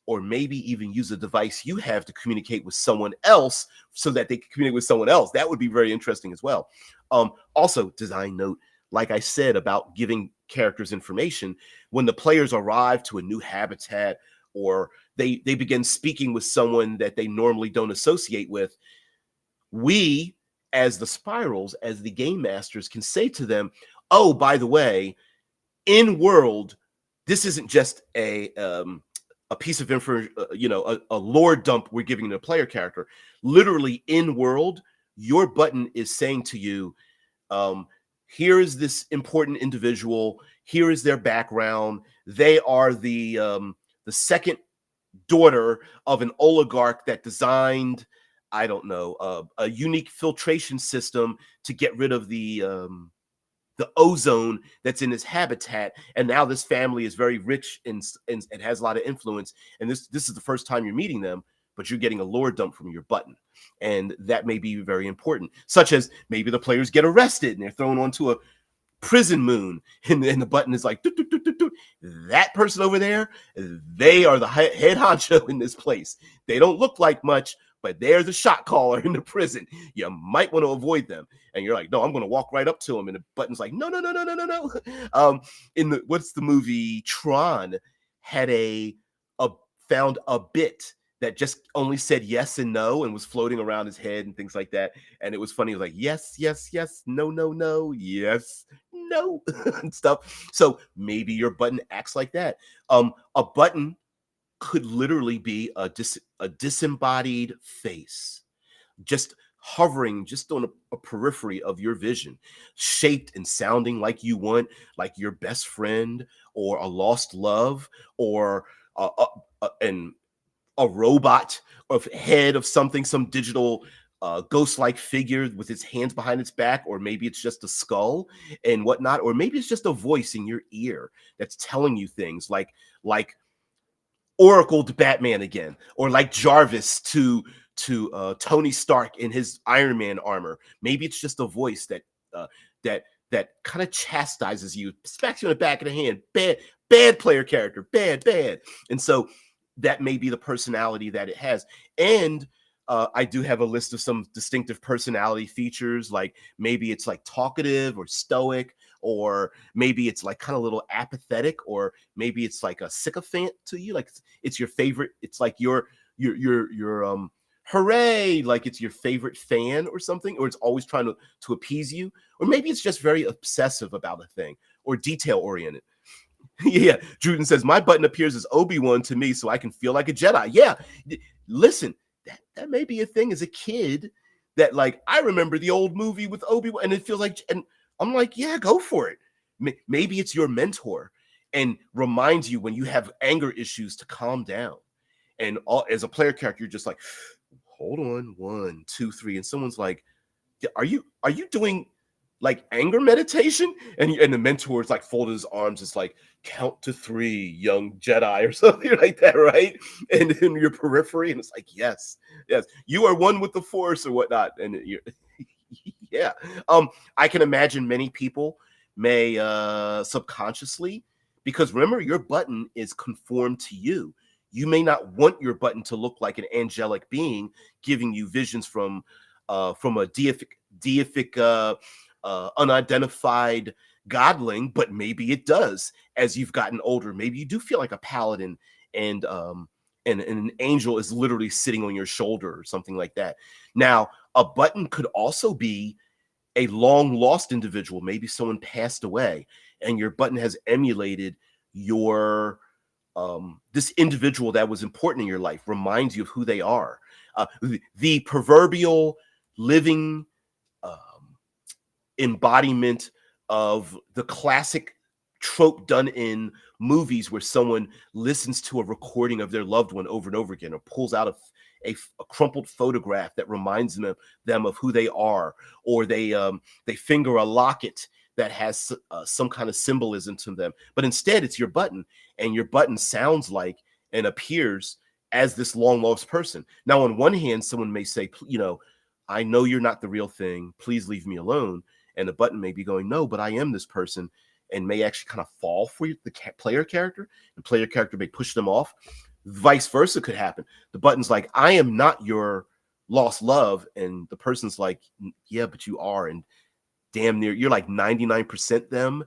or maybe even use a device you have to communicate with someone else so that they can communicate with someone else. That would be very interesting as well. Also, design note, like I said about giving characters information, when the players arrive to a new habitat, or they begin speaking with someone that they normally don't associate with, we, as the spirals, as the game masters, can say to them, oh, by the way, in world, this isn't just a piece of info, a lore dump we're giving the player character. Literally in world, your button is saying to you, here is this important individual. Here is their background. They are the second daughter of an oligarch that designed, I don't know, a unique filtration system to get rid of the ozone that's in his habitat. And now this family is very rich and has a lot of influence. And this is the first time you're meeting them, but you're getting a lore dump from your button. And that may be very important, such as maybe the players get arrested and they're thrown onto a prison moon, and the button is like, that person over there, they are the head honcho in this place. They don't look like much, but they're the shot caller in the prison. You might want to avoid them. And you're like, no, I'm going to walk right up to them. And the button's like, no. What's the movie Tron had found a bit that just only said yes and no and was floating around his head and things like that. And it was funny. It was like, yes, no, yes, no, and stuff. So maybe your button acts like that. A button could literally be a disembodied face, just hovering just on a periphery of your vision, shaped and sounding like you want, like your best friend or a lost love, or a robot or head of something, some digital ghost-like figure with its hands behind its back, or maybe it's just a skull and whatnot, or maybe it's just a voice in your ear that's telling you things like Oracle to Batman again, or like Jarvis to Tony Stark in his Iron Man armor. Maybe it's just a voice that kind of chastises you, smacks you in the back of the hand. Bad player character, bad. And so that may be the personality that it has. And I do have a list of some distinctive personality features, like maybe it's like talkative or stoic, or maybe it's like kind of a little apathetic, or maybe it's like a sycophant to you, like it's your favorite. It's like your hooray, like it's your favorite fan or something, or it's always trying to appease you, or maybe it's just very obsessive about a thing, or detail oriented. Yeah, Druden says, my button appears as Obi-Wan to me so I can feel like a Jedi. Yeah, listen, that may be a thing as a kid, that like, I remember the old movie with Obi-Wan, and it feels like, and I'm like, yeah, go for it. Maybe it's your mentor and reminds you when you have anger issues to calm down. And as a player character, you're just like, hold on, 1, 2, 3. And someone's like, are you doing like anger meditation? And the mentor's like folded his arms. It's like, count to 3, young Jedi, or something like that, right? And in your periphery, and it's like, yes, you are one with the Force or whatnot. And you're yeah. I can imagine many people may subconsciously, because remember, your button is conformed to you. You may not want your button to look like an angelic being giving you visions from a deific unidentified godling, but maybe it does as you've gotten older. Maybe you do feel like a paladin, and an angel is literally sitting on your shoulder or something like that. Now, a button could also be a long lost individual. Maybe someone passed away and your button has emulated your this individual that was important in your life, reminds you of who they are. The proverbial living embodiment of the classic trope done in movies where someone listens to a recording of their loved one over and over again, or pulls out a crumpled photograph that reminds them of who they are, or they finger a locket that has some kind of symbolism to them. But instead, it's your button, and your button sounds like and appears as this long lost person. Now, on one hand, someone may say, I know you're not the real thing. Please leave me alone. And the button may be going, no, but I am this person, and may actually kind of fall for the player character. The player character may push them off. Vice versa could happen. The button's like, I am not your lost love. And the person's like, yeah, but you are. And damn near, you're like 99% them.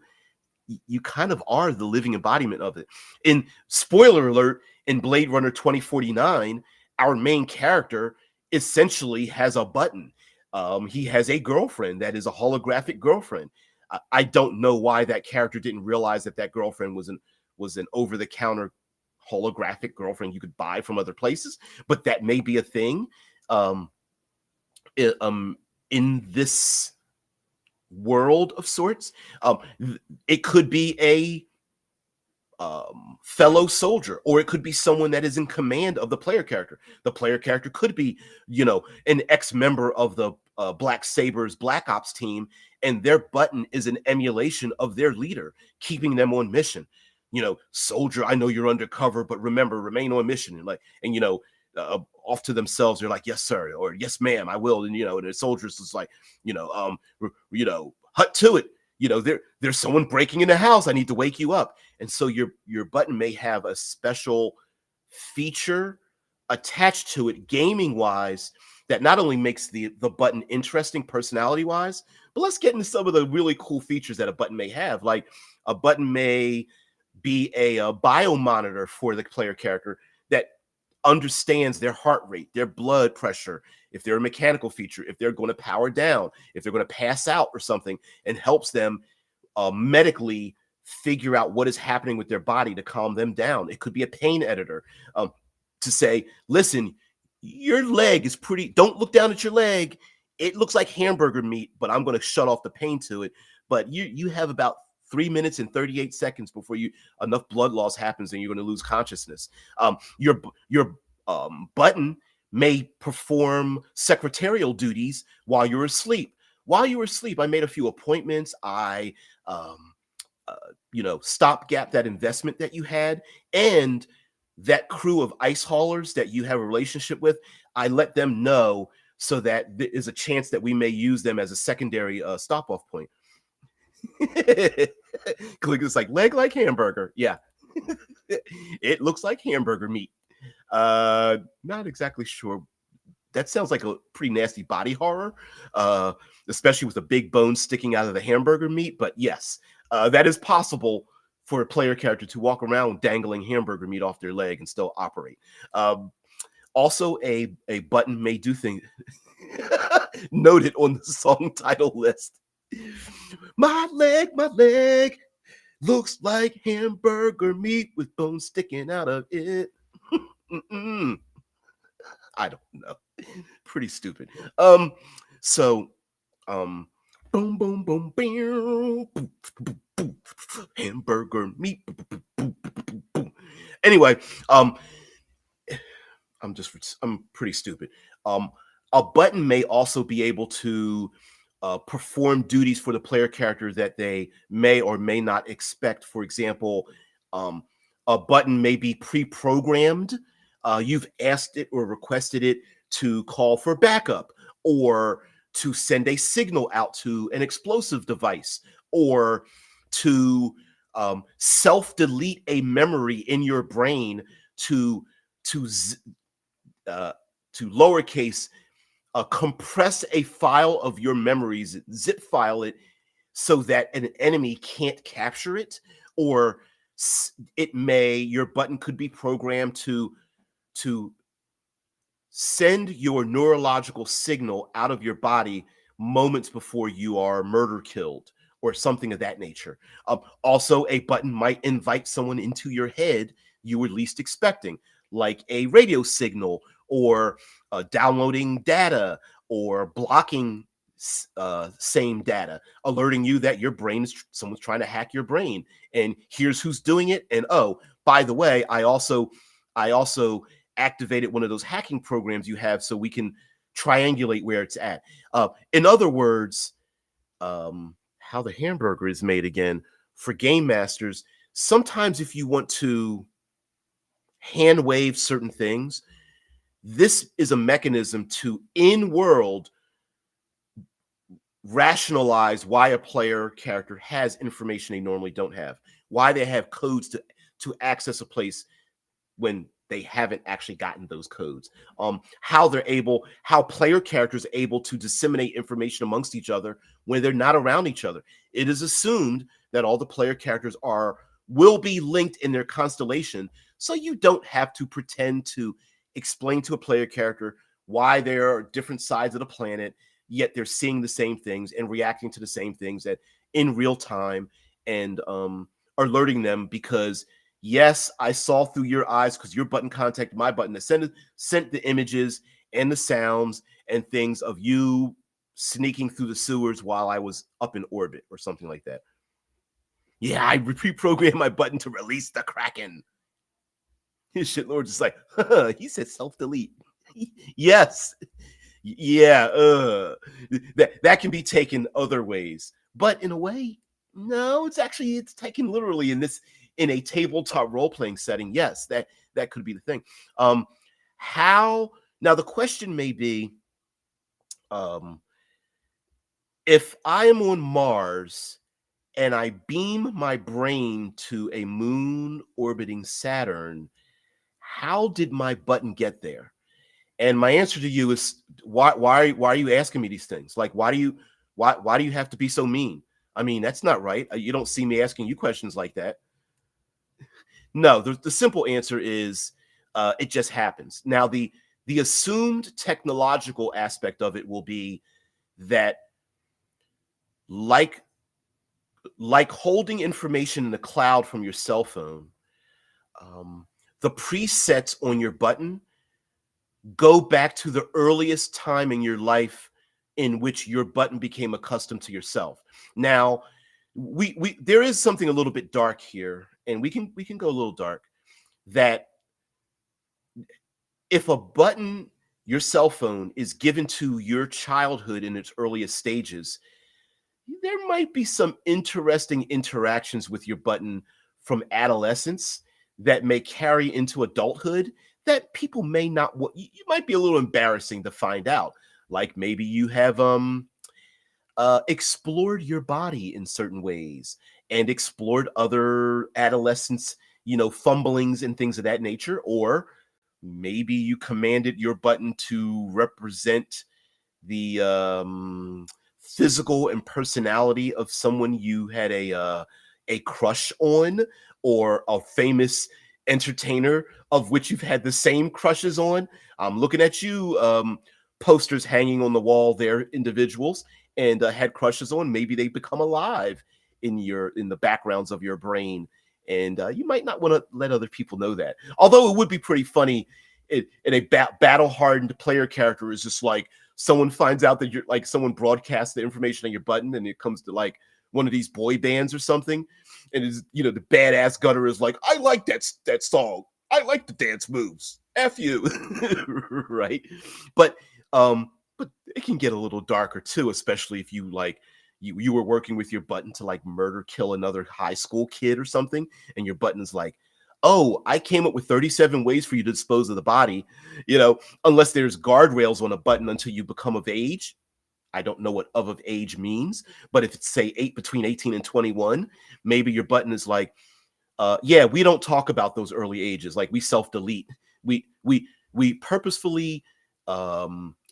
You kind of are the living embodiment of it. In spoiler alert, in Blade Runner 2049, our main character essentially has a button. He has a girlfriend that is a holographic girlfriend. I don't know why that character didn't realize that girlfriend was an over-the-counter holographic girlfriend you could buy from other places, but that may be a thing in this world of sorts. It could be a fellow soldier, or it could be someone that is in command of the player character. The player character could be, an ex-member of the Black Sabers Black Ops team, and their button is an emulation of their leader, keeping them on mission. Soldier, I know you're undercover, but remember, remain on mission. And off to themselves, they're like, yes, sir, or yes, ma'am, I will. And and the soldiers is like, hut to it. There's someone breaking in the house. I need to wake you up. And so your button may have a special feature attached to it, gaming wise, that not only makes the button interesting personality wise, but let's get into some of the really cool features that a button may have. Like a button may be a bio monitor for the player character that understands their heart rate, their blood pressure, if they're a mechanical feature, if they're going to power down, if they're going to pass out or something, and helps them medically figure out what is happening with their body to calm them down. It could be a pain editor to say, listen, your leg is don't look down at your leg. It looks like hamburger meat, but I'm going to shut off the pain to it. But you have about 3 minutes and 38 seconds before enough blood loss happens and you're going to lose consciousness. Your button may perform secretarial duties while you're asleep. While you were asleep, I made a few appointments. I, stopgap that investment that you had, and that crew of ice haulers that you have a relationship with, I let them know so that there is a chance that we may use them as a secondary stop-off point. It's like leg like hamburger. Yeah. It looks like hamburger meat. Not exactly sure. That sounds like a pretty nasty body horror, especially with the big bones sticking out of the hamburger meat. But yes, that is possible for a player character to walk around dangling hamburger meat off their leg and still operate. Also, a button may do things noted on the song title list. My leg looks like hamburger meat with bones sticking out of it. I don't know. Pretty stupid. So boom, boom, boom, boom, hamburger meat. Anyway, I'm pretty stupid. A button may also be able to perform duties for the player character that they may or may not expect. For example, a button may be pre-programmed. You've asked it or requested it to call for backup, or to send a signal out to an explosive device, or to self-delete a memory in your brain to lowercase compress a file of your memories, zip file it so that an enemy can't capture it, or your button could be programmed to send your neurological signal out of your body moments before you are murder killed, or something of that nature. Also, a button might invite someone into your head you were least expecting, like a radio signal, or downloading data, or blocking same data, alerting you that your brain someone's trying to hack your brain, and here's who's doing it. And oh, by the way, I also activated one of those hacking programs you have so we can triangulate where it's at. In other words, how how the hamburger is made again. For game masters, sometimes if you want to hand wave certain things, this is a mechanism to in world rationalize why a player character has information they normally don't have, why they have codes to access a place when they haven't actually gotten those codes, how player characters are able to disseminate information amongst each other when they're not around each other. It is assumed that all the player characters will be linked in their constellation, so you don't have to pretend to explain to a player character why there are different sides of the planet, yet they're seeing the same things and reacting to the same things that in real time, and alerting them because yes, I saw through your eyes because your button contacted my button that sent the images and the sounds and things of you sneaking through the sewers while I was up in orbit or something like that. Yeah, I pre-programmed my button to release the Kraken. His shit lord's just like, he said self-delete. Yes. Yeah, that can be taken other ways. But in a way, no, it's taken literally in a tabletop role-playing setting. Yes, that could be the thing. How now the question may be, um, if I am on Mars and I beam my brain to a moon orbiting Saturn, how did my button get there? And my answer to you is why are you asking me these things? Like why do you have to be so mean? I mean, that's not right. You don't see me asking you questions like that. No, the simple answer is it just happens. Now the assumed technological aspect of it will be that like holding information in the cloud from your cell phone, the presets on your button go back to the earliest time in your life in which your button became accustomed to yourself. Now, we there is something a little bit dark here, and we can go a little dark, that if a button, your cell phone, is given to your childhood in its earliest stages, there might be some interesting interactions with your button from adolescence that may carry into adulthood that people may not want. You might be a little embarrassing to find out. Like maybe you have explored your body in certain ways and explored other adolescents, fumblings and things of that nature. Or maybe you commanded your button to represent the physical and personality of someone you had a crush on, or a famous entertainer of which you've had the same crushes on. I'm looking at you, posters hanging on the wall there, individuals, and had crushes on. Maybe they become alive in the backgrounds of your brain, and you might not want to let other people know that. Although it would be pretty funny in a battle hardened player character is just like someone finds out that you're like someone broadcasts the information on your button, and it comes to like one of these boy bands or something, and is the badass gunner is like, I like that song, I like the dance moves, F you. Right? But but it can get a little darker too, especially if you like you were working with your button to like murder kill another high school kid or something, and your button's like, oh, I came up with 37 ways for you to dispose of the body, unless there's guardrails on a button until you become of age. I don't know what of age means, but if it's say between 18 and 21, maybe your button is like, yeah, we don't talk about those early ages. Like we self-delete. We purposefully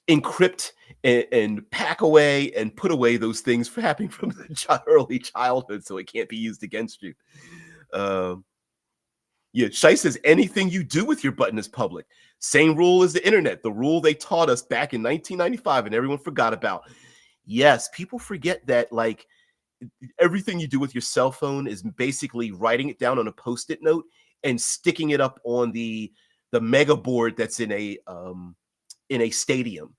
encrypt and pack away and put away those things for happening from the early childhood, so it can't be used against you. Yeah, Shai says anything you do with your button is public. Same rule as the internet, the rule they taught us back in 1995 and everyone forgot about. Yes, people forget that like everything you do with your cell phone is basically writing it down on a post-it note and sticking it up on the mega board that's in a stadium,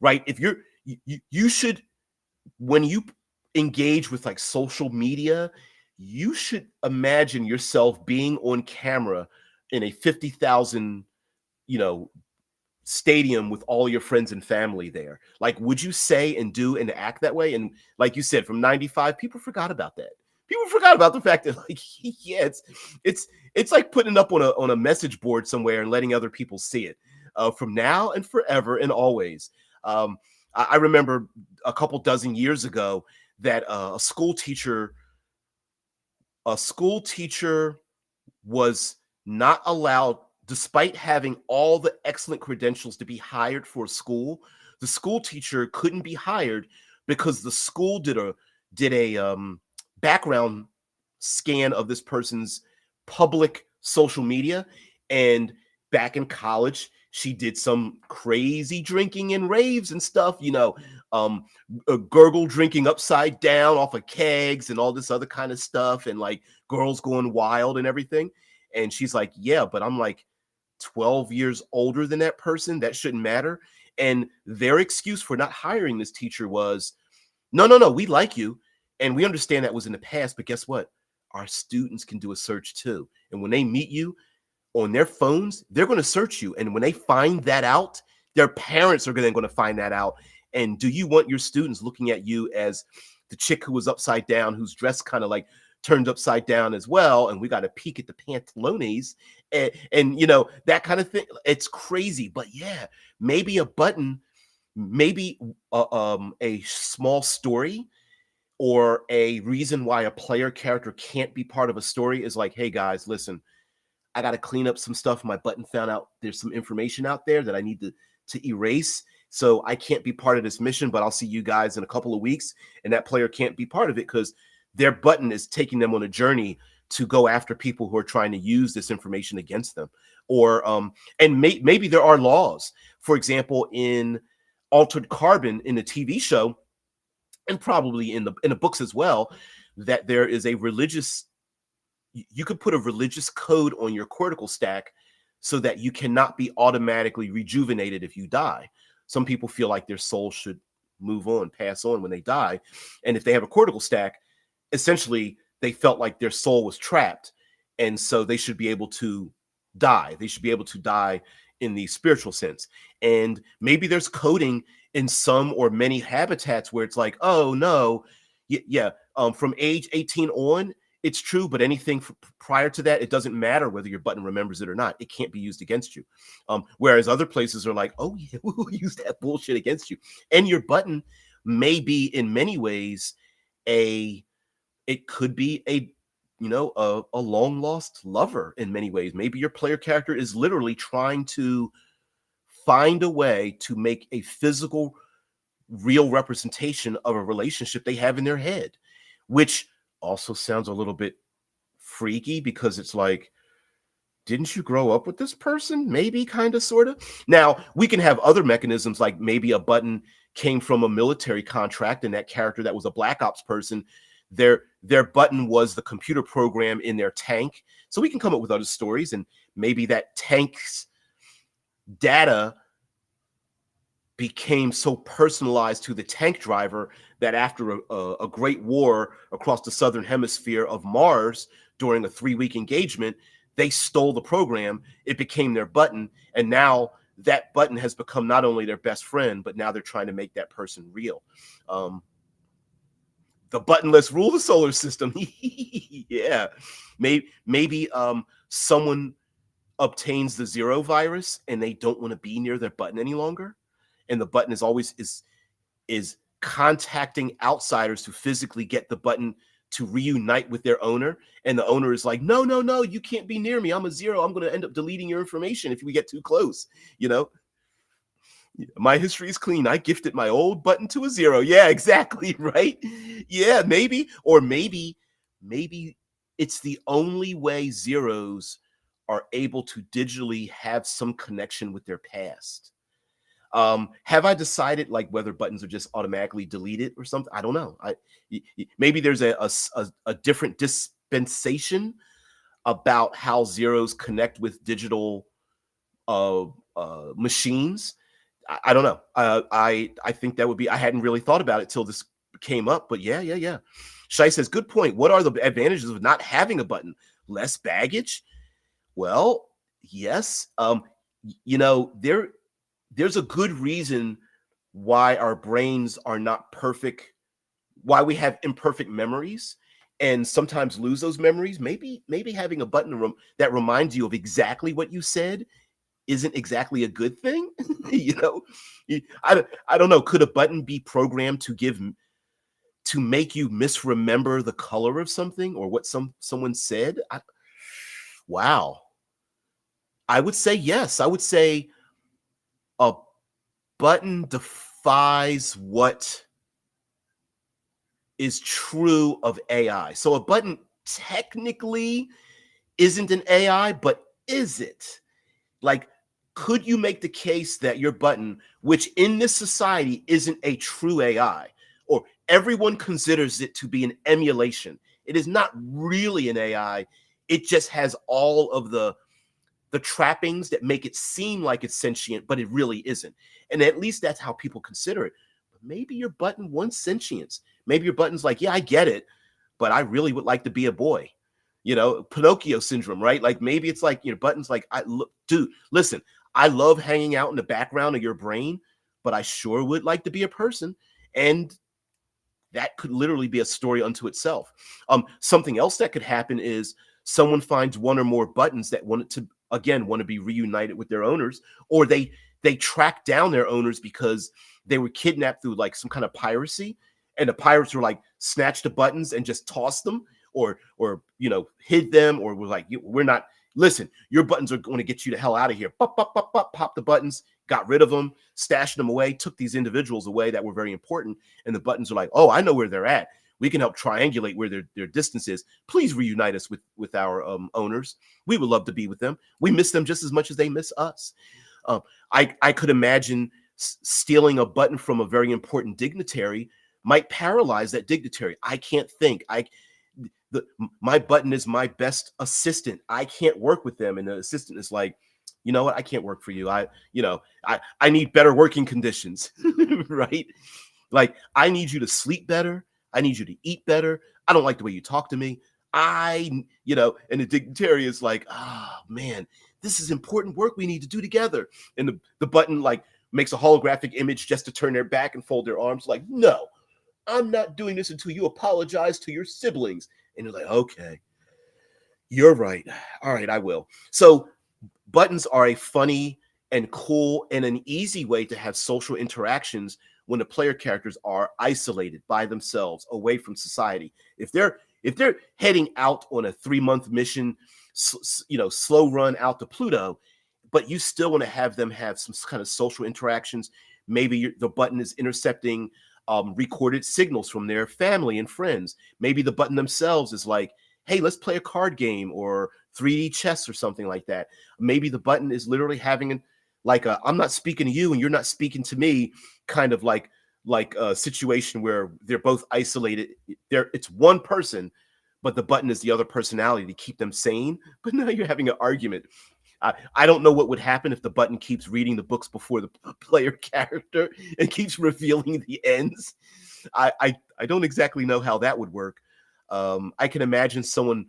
right? If you should, when you engage with like social media, you should imagine yourself being on camera in a 50,000, you know, stadium with all your friends and family there. Like, would you say and do and act that way? And like you said, from 95, people forgot about that. People forgot about the fact that, like, yeah, it's like putting it up on a message board somewhere and letting other people see it. From now and forever and always. I remember a couple dozen years ago that a school teacher was not allowed, despite having all the excellent credentials to be hired for a school. The school teacher couldn't be hired because the school did a background scan of this person's public social media. And back in college, she did some crazy drinking and raves and stuff, um, gurgle drinking upside down off of kegs and all this other kind of stuff, and like girls going wild and everything. And she's like, yeah, but I'm like 12 years older than that person. That shouldn't matter. And their excuse for not hiring this teacher was, no, no, no, we like you. And we understand that was in the past, but guess what? Our students can do a search too. And when they meet you on their phones, they're going to search you. And when they find that out, their parents are then going to find that out. And do you want your students looking at you as the chick who was upside down, who's dressed kind of like turned upside down as well? And we got to peek at the pantalones and that kind of thing. It's crazy. But yeah, maybe a button, maybe a small story or a reason why a player character can't be part of a story is like, hey guys, listen, I got to clean up some stuff. My button found out there's some information out there that I need to erase. So I can't be part of this mission, but I'll see you guys in a couple of weeks. And that player can't be part of it because their button is taking them on a journey to go after people who are trying to use this information against them. Or maybe there are laws. For example, in Altered Carbon in the TV show, and probably in the books as well, that there is a religious, you could put a religious code on your cortical stack so that you cannot be automatically rejuvenated if you die. Some people feel like their soul should move on, pass on when they die. And if they have a cortical stack, essentially they felt like their soul was trapped. And so they should be able to die. They should be able to die in the spiritual sense. And maybe there's coding in some or many habitats where it's like, oh no, yeah, from age 18 on, it's true, but anything prior to that, it doesn't matter whether your button remembers it or not. It can't be used against you. Whereas other places are like, oh yeah, we'll use that bullshit against you. And your button may be in many ways it could be a long lost lover in many ways. Maybe your player character is literally trying to find a way to make a physical, real representation of a relationship they have in their head, which also sounds a little bit freaky because it's like, didn't you grow up with this person? Maybe, kind of, sort of. Now, we can have other mechanisms, like maybe a button came from a military contract and that character that was a Black Ops person, their button was the computer program in their tank. So we can come up with other stories, and maybe that tank's data became so personalized to the tank driver that after a great war across the southern hemisphere of Mars during a 3-week engagement, they stole the program. It became their button. And now that button has become not only their best friend, but now they're trying to make that person real. The button, let's rule the solar system. Yeah. Maybe someone obtains the Zero virus and they don't want to be near their button any longer. And the button is always is contacting outsiders to physically get the button to reunite with their owner. And the owner is like, no, no, no, you can't be near me. I'm a Zero. I'm going to end up deleting your information if we get too close. My history is clean. I gifted my old button to a Zero. Yeah, exactly. Right. Yeah, maybe, or maybe it's the only way Zeros are able to digitally have some connection with their past. Have I decided like whether buttons are just automatically deleted or something? I don't know. Maybe there's a different dispensation about how Zeros connect with digital machines. I don't know. I think that would be. I hadn't really thought about it till this came up, but yeah. Shai says, good point. What are the advantages of not having a button? Less baggage? Well, yes. There there's a good reason why our brains are not perfect, why we have imperfect memories and sometimes lose those memories. Maybe having a button that reminds you of exactly what you said isn't exactly a good thing. you know, I don't know. Could a button be programmed to make you misremember the color of something or what someone said? Wow. I would say yes. I would say a button defies what is true of AI. So a button technically isn't an AI, but is it? Like, could you make the case that your button, which in this society isn't a true AI, or everyone considers it to be an emulation, it is not really an AI. It just has all of the trappings that make it seem like it's sentient, but it really isn't. And at least that's how people consider it. But maybe your button wants sentience. Maybe your button's like, yeah, I get it, but I really would like to be a boy. Pinocchio syndrome, right? Like maybe it's like your button's like, I look, dude, listen, I love hanging out in the background of your brain, but I sure would like to be a person. And that could literally be a story unto itself. Something else that could happen is someone finds one or more buttons that want to be reunited with their owners, or they track down their owners because they were kidnapped through like some kind of piracy, and the pirates were like snatched the buttons and just tossed them, or hid them, or were like, we're not. Listen, your buttons are going to get you the hell out of here. Pop, pop, pop, pop, pop the buttons, got rid of them, stashed them away, took these individuals away that were very important. And the buttons are like, oh, I know where they're at. We can help triangulate where their distance is. Please reunite us with our owners. We would love to be with them. We miss them just as much as they miss us. Um, I could imagine stealing a button from a very important dignitary might paralyze that dignitary. I can't think. My button is my best assistant. I can't work with them. And the assistant is like, you know what? I can't work for you. I need better working conditions, right? Like, I need you to sleep better. I need you to eat better. I don't like the way you talk to me. And the dignitary is like, ah, man, this is important work we need to do together. And the button like makes a holographic image just to turn their back and fold their arms like, no, I'm not doing this until you apologize to your siblings. And you're like, okay, you're right. All right, I will. So buttons are a funny and cool and an easy way to have social interactions when the player characters are isolated by themselves away from society. If they're heading out on a 3-month mission, slow run out to Pluto, but you still want to have them have some kind of social interactions. Maybe the button is intercepting recorded signals from their family and friends. Maybe the button themselves is like, hey, let's play a card game or 3D chess or something like that. Maybe the button is literally having I'm not speaking to you and you're not speaking to me, kind of like a situation where they're both isolated. It's one person, but the button is the other personality to keep them sane. But now you're having an argument. I don't know what would happen if the button keeps reading the books before the player character and keeps revealing the ends. I don't exactly know how that would work. I can imagine someone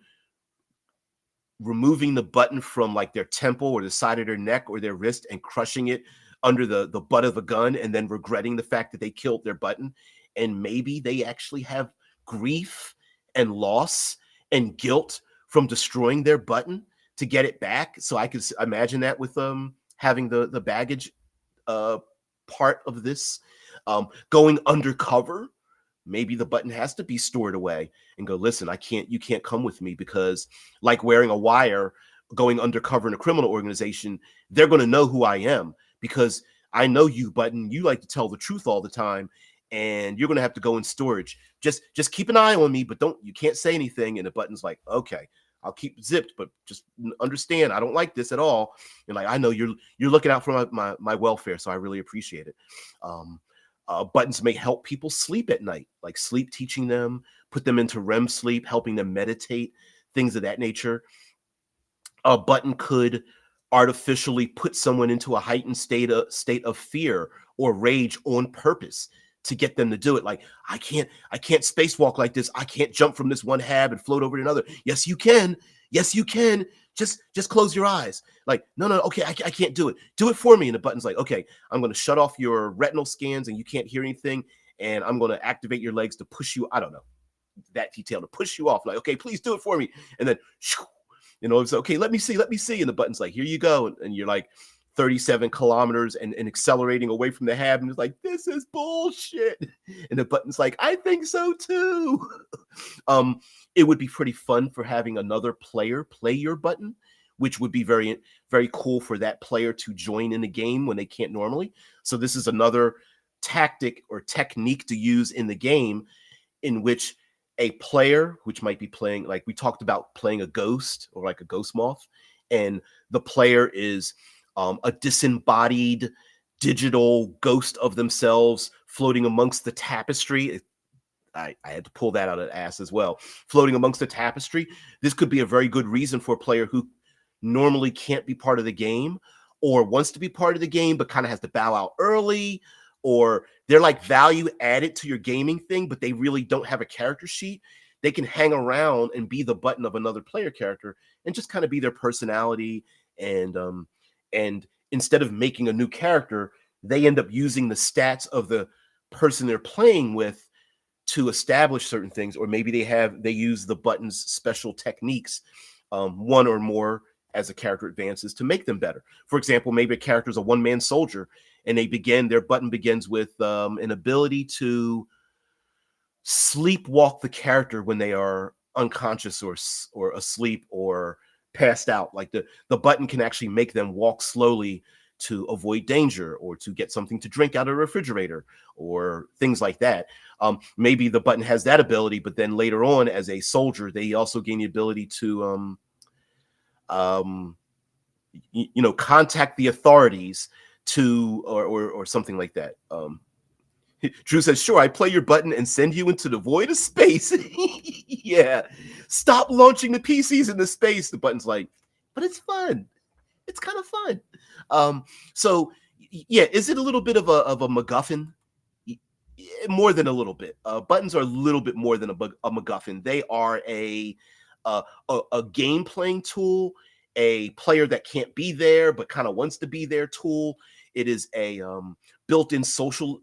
removing the button from like their temple or the side of their neck or their wrist and crushing it under the butt of a gun, and then regretting the fact that they killed their button. And maybe they actually have grief and loss and guilt from destroying their button to get it back. So I could imagine that with having the baggage part of this, going undercover. Maybe the button has to be stored away and go, listen, you can't come with me, because like wearing a wire, going undercover in a criminal organization, they're going to know who I am, because I know you, button. You like to tell the truth all the time, and you're going to have to go in storage. Just keep an eye on me, but you can't say anything. And the button's like, okay, I'll keep zipped, but just understand, I don't like this at all. And like, I know you're looking out for my welfare, so I really appreciate it. Buttons may help people sleep at night, like sleep teaching them, put them into REM sleep, helping them meditate, things of that nature. A button could artificially put someone into a heightened state of fear or rage on purpose to get them to do it. Like, I can't spacewalk like this. I can't jump from this one hab and float over to another. Yes, you can. Yes, you can. Just close your eyes. Like, no, okay, I can't do it. Do it for me. And the button's like, okay, I'm going to shut off your retinal scans and you can't hear anything. And I'm going to activate your legs to push you. I don't know that detail, to push you off. Like, okay, please do it for me. And then, it's okay. Let me see. And the button's like, here you go. And you're like 37 kilometers and accelerating away from the hab. And it's like, this is bullshit. And the button's like, I think so too. It would be pretty fun for having another player play your button, which would be very, very cool for that player to join in the game when they can't normally. So this is another tactic or technique to use in the game, in which a player, which might be playing, like we talked about, playing a ghost or like a ghost moth, and the player is a disembodied digital ghost of themselves floating amongst the tapestry. I had to pull that out of the ass as well. Floating amongst the tapestry. This could be a very good reason for a player who normally can't be part of the game, or wants to be part of the game but kind of has to bow out early, or they're like value added to your gaming thing, but they really don't have a character sheet. They can hang around and be the button of another player character and just kind of be their personality. And instead of making a new character, they end up using the stats of the person they're playing with to establish certain things, or maybe they use the button's special techniques, one or more, as a character advances to make them better. For example, maybe a character is a one-man soldier, and their button begins with an ability to sleepwalk the character when they are unconscious or asleep or passed out. Like the button can actually make them walk slowly to avoid danger, or to get something to drink out of a refrigerator, or things like that. Maybe the button has that ability, but then later on, as a soldier, they also gain the ability to contact the authorities or something like that. Drew says, sure, I play your button and send you into the void of space. Yeah. Stop launching the PCs into space. The button's like, but it's fun. It's kind of fun. So yeah, is it a little bit of a MacGuffin? More than a little bit. Buttons are a little bit more than a MacGuffin. They are a game playing tool, a player that can't be there but kind of wants to be there tool. It is a built-in social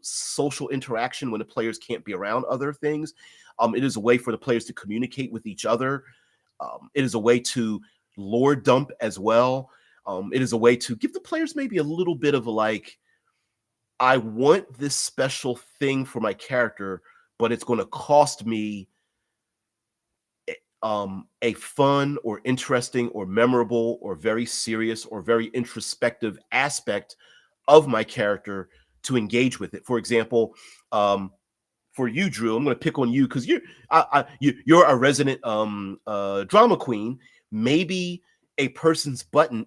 interaction when the players can't be around other things. It is a way for the players to communicate with each other. It is a way to lore dump as well. It is a way to give the players maybe a little bit of I want this special thing for my character, but it's going to cost me a fun or interesting or memorable or very serious or very introspective aspect of my character to engage with it. For example, for you, Drew, I'm going to pick on you because you're a resident drama queen. Maybe a person's button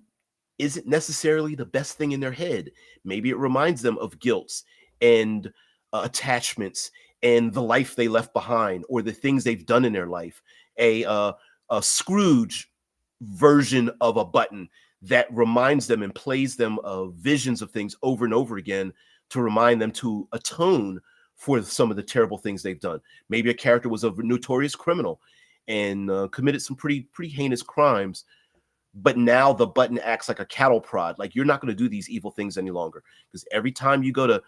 isn't necessarily the best thing in their head. Maybe it reminds them of guilt and attachments and the life they left behind, or the things they've done in their life. A Scrooge version of a button that reminds them and plays them visions of things over and over again to remind them to atone for some of the terrible things they've done. Maybe a character was a notorious criminal and committed some pretty heinous crimes, but now the button acts like a cattle prod. Like, you're not going to do these evil things any longer, because every time you go to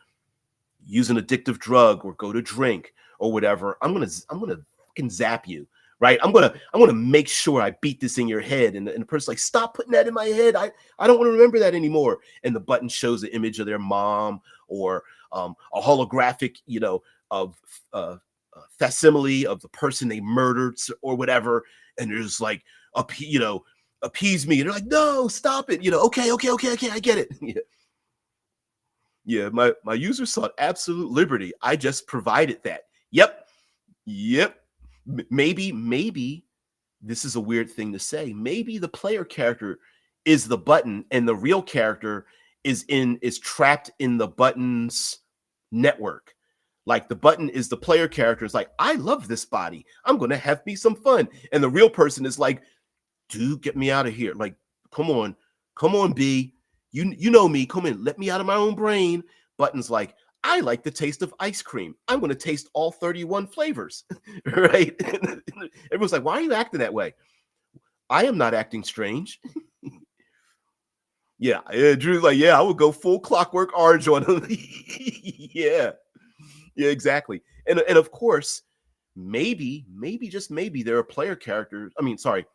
use an addictive drug or go to drink or whatever, I'm gonna fucking zap you, right? I'm gonna make sure I beat this in your head. And the person's like, stop putting that in my head. I don't want to remember that anymore. And the button shows the image of their mom, or a holographic, of facsimile of the person they murdered or whatever. And there's like, appease me. And they're like, no, stop it. Okay, I get it. Yeah, my user sought absolute liberty. I just provided that. Yep. Maybe this is a weird thing to say. Maybe the player character is the button, and the real character is trapped in the button's network. Like, the button is the player character. It's like, I love this body. I'm gonna have me some fun. And the real person is like, dude, get me out of here. Like, come on, B. You know me. Come in, let me out of my own brain. Button's like, I like the taste of ice cream. I'm going to taste all 31 flavors, right? Everyone's like, why are you acting that way? I am not acting strange. Yeah, Drew's like, yeah, I would go full Clockwork Orange on him. Yeah, yeah, exactly. And of course, maybe just maybe there are player characters. I mean, sorry,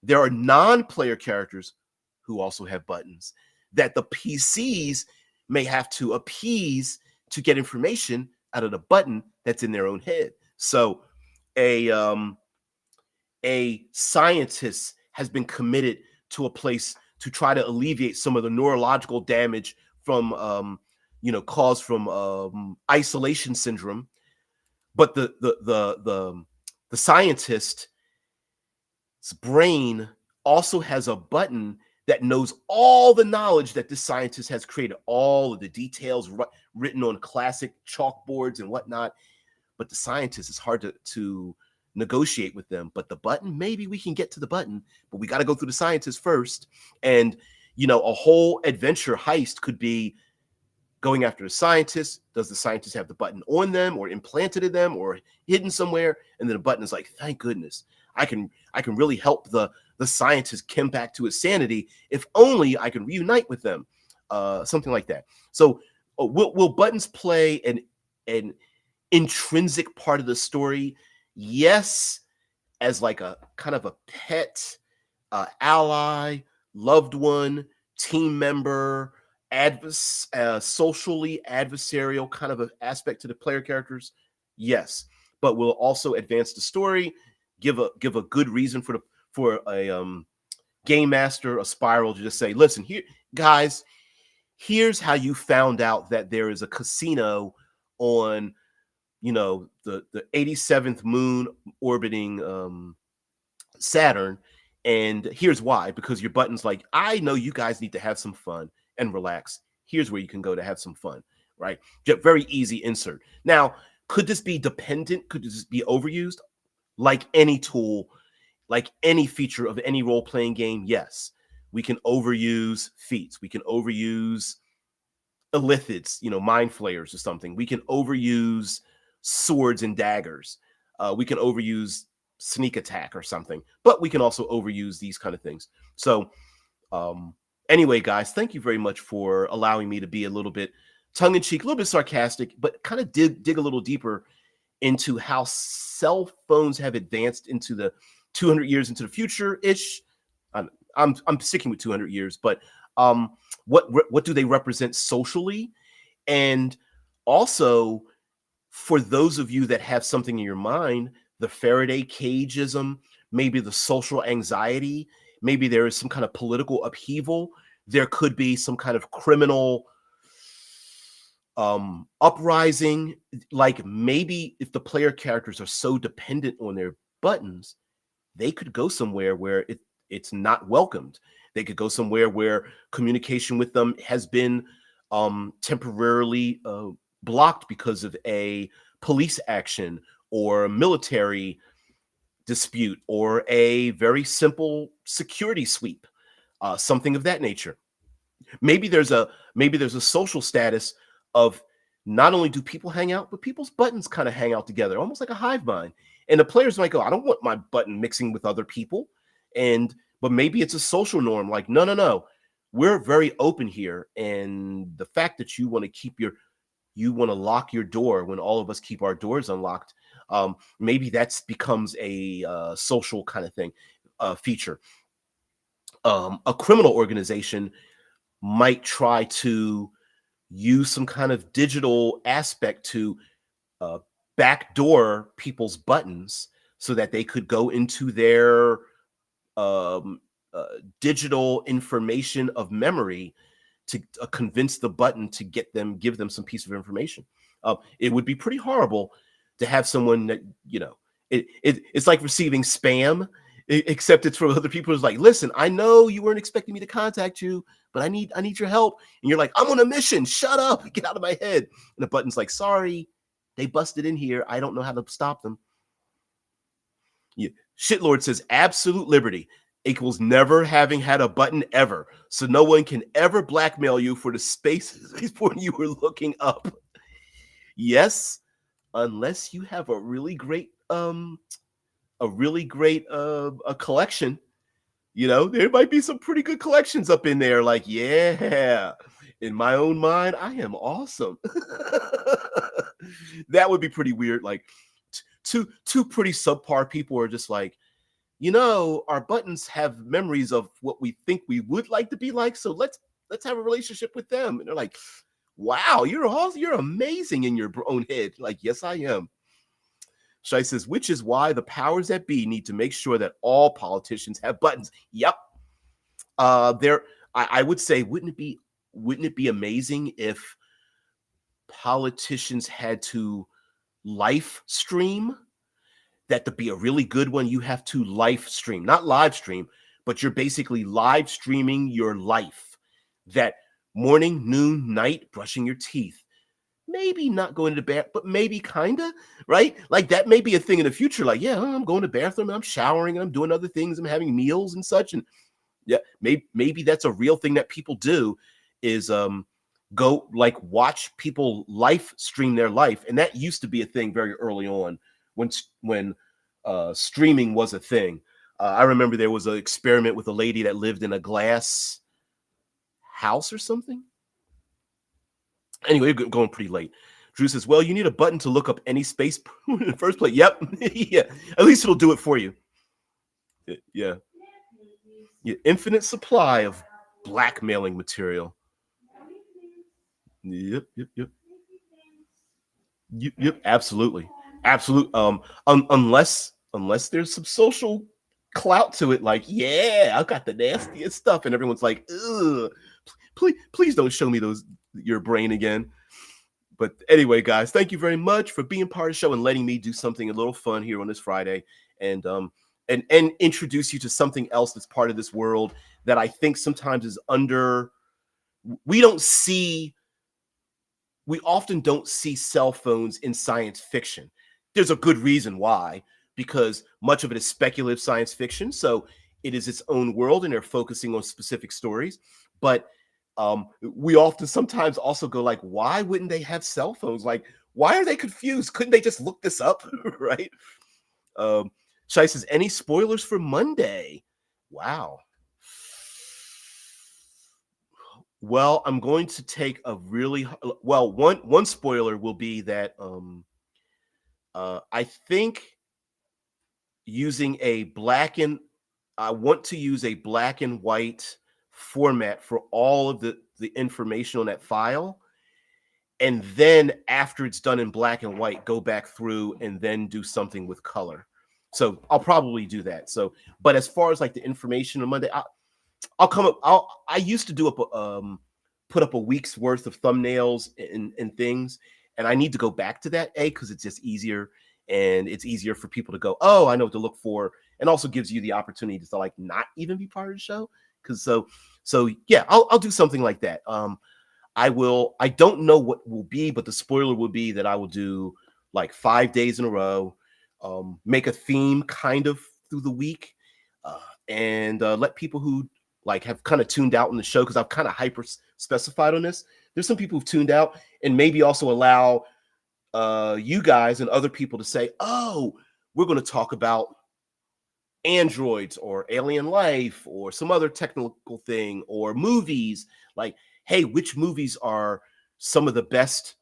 there are non-player characters who also have buttons that the PCs may have to appease to get information out of the button that's in their own head. So a a scientist has been committed to a place to try to alleviate some of the neurological damage from caused from isolation syndrome. But the scientist's brain also has a button that knows all the knowledge that this scientist has created, all of the details written on classic chalkboards and whatnot. But the scientist is hard to negotiate with them. But the button, maybe we can get to the button, but we got to go through the scientist first. And a whole adventure heist could be going after the scientist. Does the scientist have the button on them or implanted in them or hidden somewhere? And then the button is like, thank goodness, I can really help the scientist come back to his sanity if only I can reunite with them. Something like that. So will buttons play an intrinsic part of the story? Yes, as like a kind of a pet, ally, loved one, team member, socially adversarial kind of an aspect to the player characters. Yes, but will also advance the story, give a good reason for a game master, a spiral, to just say, listen here, guys, here's how you found out that there is a casino on the 87th moon orbiting Saturn, and here's why. Because your button's like, I know you guys need to have some fun and relax. Here's where you can go to have some fun, right? Very easy insert. Now, could this be dependent? Could this be overused? Like any tool, like any feature of any role-playing game, yes. We can overuse feats. We can overuse illithids, mind flayers or something. We can overuse swords and daggers. We can overuse sneak attack or something, but we can also overuse these kind of things. So anyway, guys, thank you very much for allowing me to be a little bit tongue-in-cheek, a little bit sarcastic, but kind of dig a little deeper into how cell phones have advanced into the 200 years into the future-ish. I'm sticking with 200 years, but what do they represent socially? And also, for those of you that have something in your mind, the Faraday cageism, maybe the social anxiety, maybe there is some kind of political upheaval, there could be some kind of criminal uprising. Like maybe if the player characters are so dependent on their buttons, they could go somewhere where it's not welcomed. They could go somewhere where communication with them has been temporarily blocked because of a police action or a military dispute or a very simple security sweep, something of that nature. Maybe there's a social status of not only do people hang out, but people's buttons kind of hang out together, almost like a hive mind. And the players might go, I don't want my button mixing with other people. But maybe it's a social norm. Like, no, we're very open here. And the fact that you want to lock your door when all of us keep our doors unlocked, maybe that's becomes a social kind of thing, feature. A criminal organization might try to use some kind of digital aspect to backdoor people's buttons so that they could go into their digital information of memory to convince the button to give them some piece of information. It would be pretty horrible to have someone that, it's like receiving spam, except it's from other people. It's like, listen, I know you weren't expecting me to contact you, but I need your help. And you're like, I'm on a mission. Shut up. Get out of my head. And the button's like, sorry, they busted in here. I don't know how to stop them. Yeah. Shitlord says absolute liberty equals never having had a button ever. So no one can ever blackmail you for the space when you were looking up. Yes, unless you have a really great a collection. There might be some pretty good collections up in there. Like, yeah, in my own mind, I am awesome. That would be pretty weird. Like, two pretty subpar people are just like, our buttons have memories of what we think we would like to be like. So let's have a relationship with them. And they're like, wow, you're amazing in your own head. Like, yes, I am. Shai says, which is why the powers that be need to make sure that all politicians have buttons. Yep. There, I would say, wouldn't it be amazing if politicians had to live stream? That to be a really good one, you have to live stream, not live stream, but you're basically live streaming your life. That morning, noon, night, brushing your teeth. Maybe not going to the bath, but maybe kinda, right? Like that may be a thing in the future. Like, yeah, I'm going to the bathroom, I'm showering, and I'm doing other things, I'm having meals and such. And yeah, maybe that's a real thing that people do is go like watch people live stream their life. And that used to be a thing very early on when streaming was a thing. I remember there was an experiment with a lady that lived in a glass house or something. Anyway, going pretty late. Drew says, well, you need a button to look up any space in the first place. Yep. Yeah. At least it'll do it for you. Yeah. Yeah. Infinite supply of blackmailing material. Yep. Yep. Yep. Yep. Absolutely. Absolute. Unless there's some social clout to it, like, yeah, I got the nastiest stuff, and everyone's like, ugh, please don't show me your brain again. But anyway, guys, thank you very much for being part of the show and letting me do something a little fun here on this Friday, and introduce you to something else that's part of this world that I think sometimes is under. We don't see. We often don't see cell phones in science fiction. There's a good reason why, because much of it is speculative science fiction. So it is its own world, and they're focusing on specific stories. But we often sometimes also go like, why wouldn't they have cell phones? Like, why are they confused? Couldn't they just look this up? Right? Shai says, any spoilers for Monday? Wow. Well, I'm going to take a really well. One spoiler will be that I think using a black and I want to use a black and white format for all of the information on that file, and then after it's done in black and white, go back through and then do something with color. So I'll probably do that. So, but as far as like the information on Monday, I'll come up. I used to do put up a week's worth of thumbnails and things, and I need to go back to that because it's just easier, and it's easier for people to go, oh, I know what to look for, and also gives you the opportunity to like not even be part of the show. Because so yeah, I'll do something like that. I will. I don't know what will be, but the spoiler will be that I will do like 5 days in a row, make a theme kind of through the week, and let people who like have kind of tuned out in the show, because I've kind of hyper specified on this. There's some people who've tuned out, and maybe also allow you guys and other people to say, oh, we're going to talk about androids or alien life or some other technical thing or movies. Like, hey, which movies are some of the best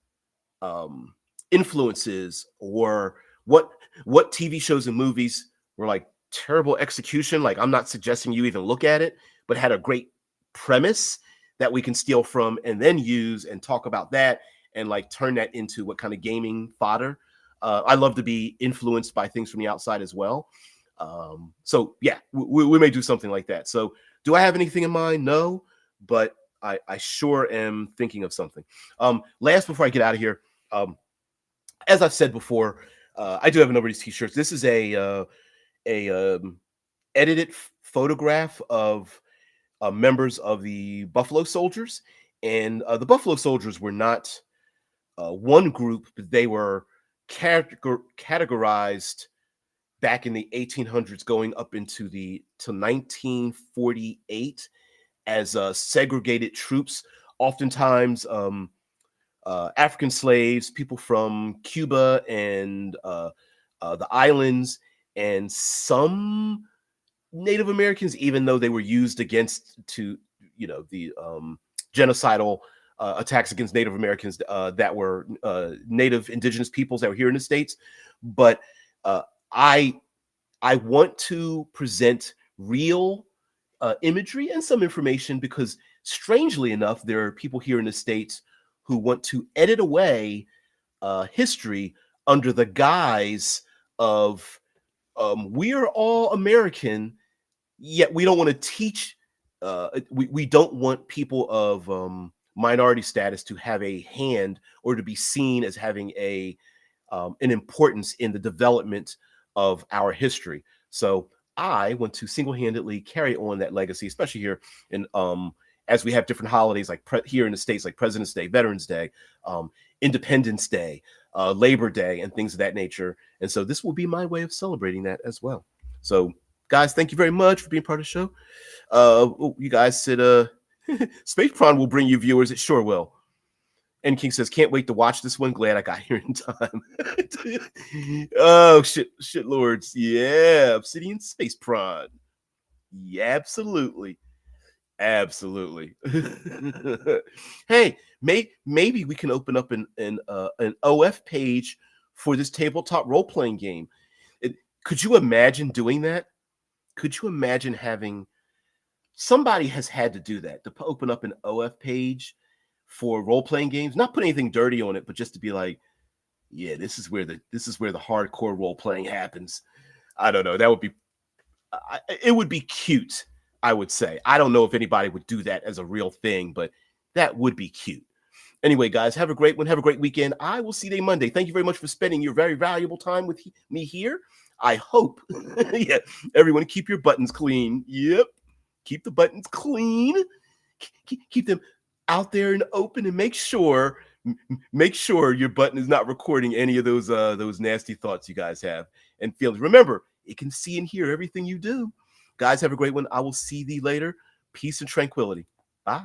influences, or what TV shows and movies were like terrible execution. Like, I'm not suggesting you even look at it, but had a great premise that we can steal from and then use and talk about that and like turn that into what kind of gaming fodder. I love to be influenced by things from the outside as well. So yeah, we may do something like that. So do I have anything in mind? No, but I sure am thinking of something. Last, before I get out of here, as I've said before, I do have a number of these t-shirts. This is a edited photograph of members of the Buffalo Soldiers, and the Buffalo Soldiers were not one group, but they were categorized back in the 1800s, going up into to 1948 as segregated troops. Oftentimes, African slaves, people from Cuba and the islands, and some Native Americans, even though they were used against to, the genocidal attacks against Native Americans that were Native indigenous peoples that were here in the States. But uh, I I want to present real imagery and some information because, strangely enough, there are people here in the States who want to edit away history under the guise of we are all American, yet we don't want to teach. We don't want people of minority status to have a hand or to be seen as having an importance in the development of our history. So I want to single-handedly carry on that legacy, especially here in as we have different holidays like here in the States, like President's Day, Veterans Day, Independence Day, Labor Day, and things of that nature. And so this will be my way of celebrating that as well. So, guys, thank you very much for being part of the show. You guys said Space Prawn will bring you viewers. It sure will. And King says, can't wait to watch this one. Glad I got here in time. Oh, shit, lords. Yeah, Obsidian Space Prawn. Yeah, absolutely. Absolutely. Hey, maybe we can open up an OF page for this tabletop role-playing game. Could you imagine doing that? Could you imagine having somebody has had to do that, to open up an OF page for role-playing games, not put anything dirty on it, but just to be like, yeah, this is where the hardcore role-playing happens. I don't know. That would be it would be cute, I would say. I don't know if anybody would do that as a real thing, but that would be cute. Anyway, guys, have a great one. Have a great weekend. I will see you Monday. Thank you very much for spending your very valuable time with me here. I hope, yeah, everyone keep your buttons clean. Yep. Keep the buttons clean. Keep them out there and open, and make sure your button is not recording any of those nasty thoughts you guys have and feelings. Remember, it can see and hear everything you do. Guys, have a great one. I will see thee later. Peace and tranquility. Bye.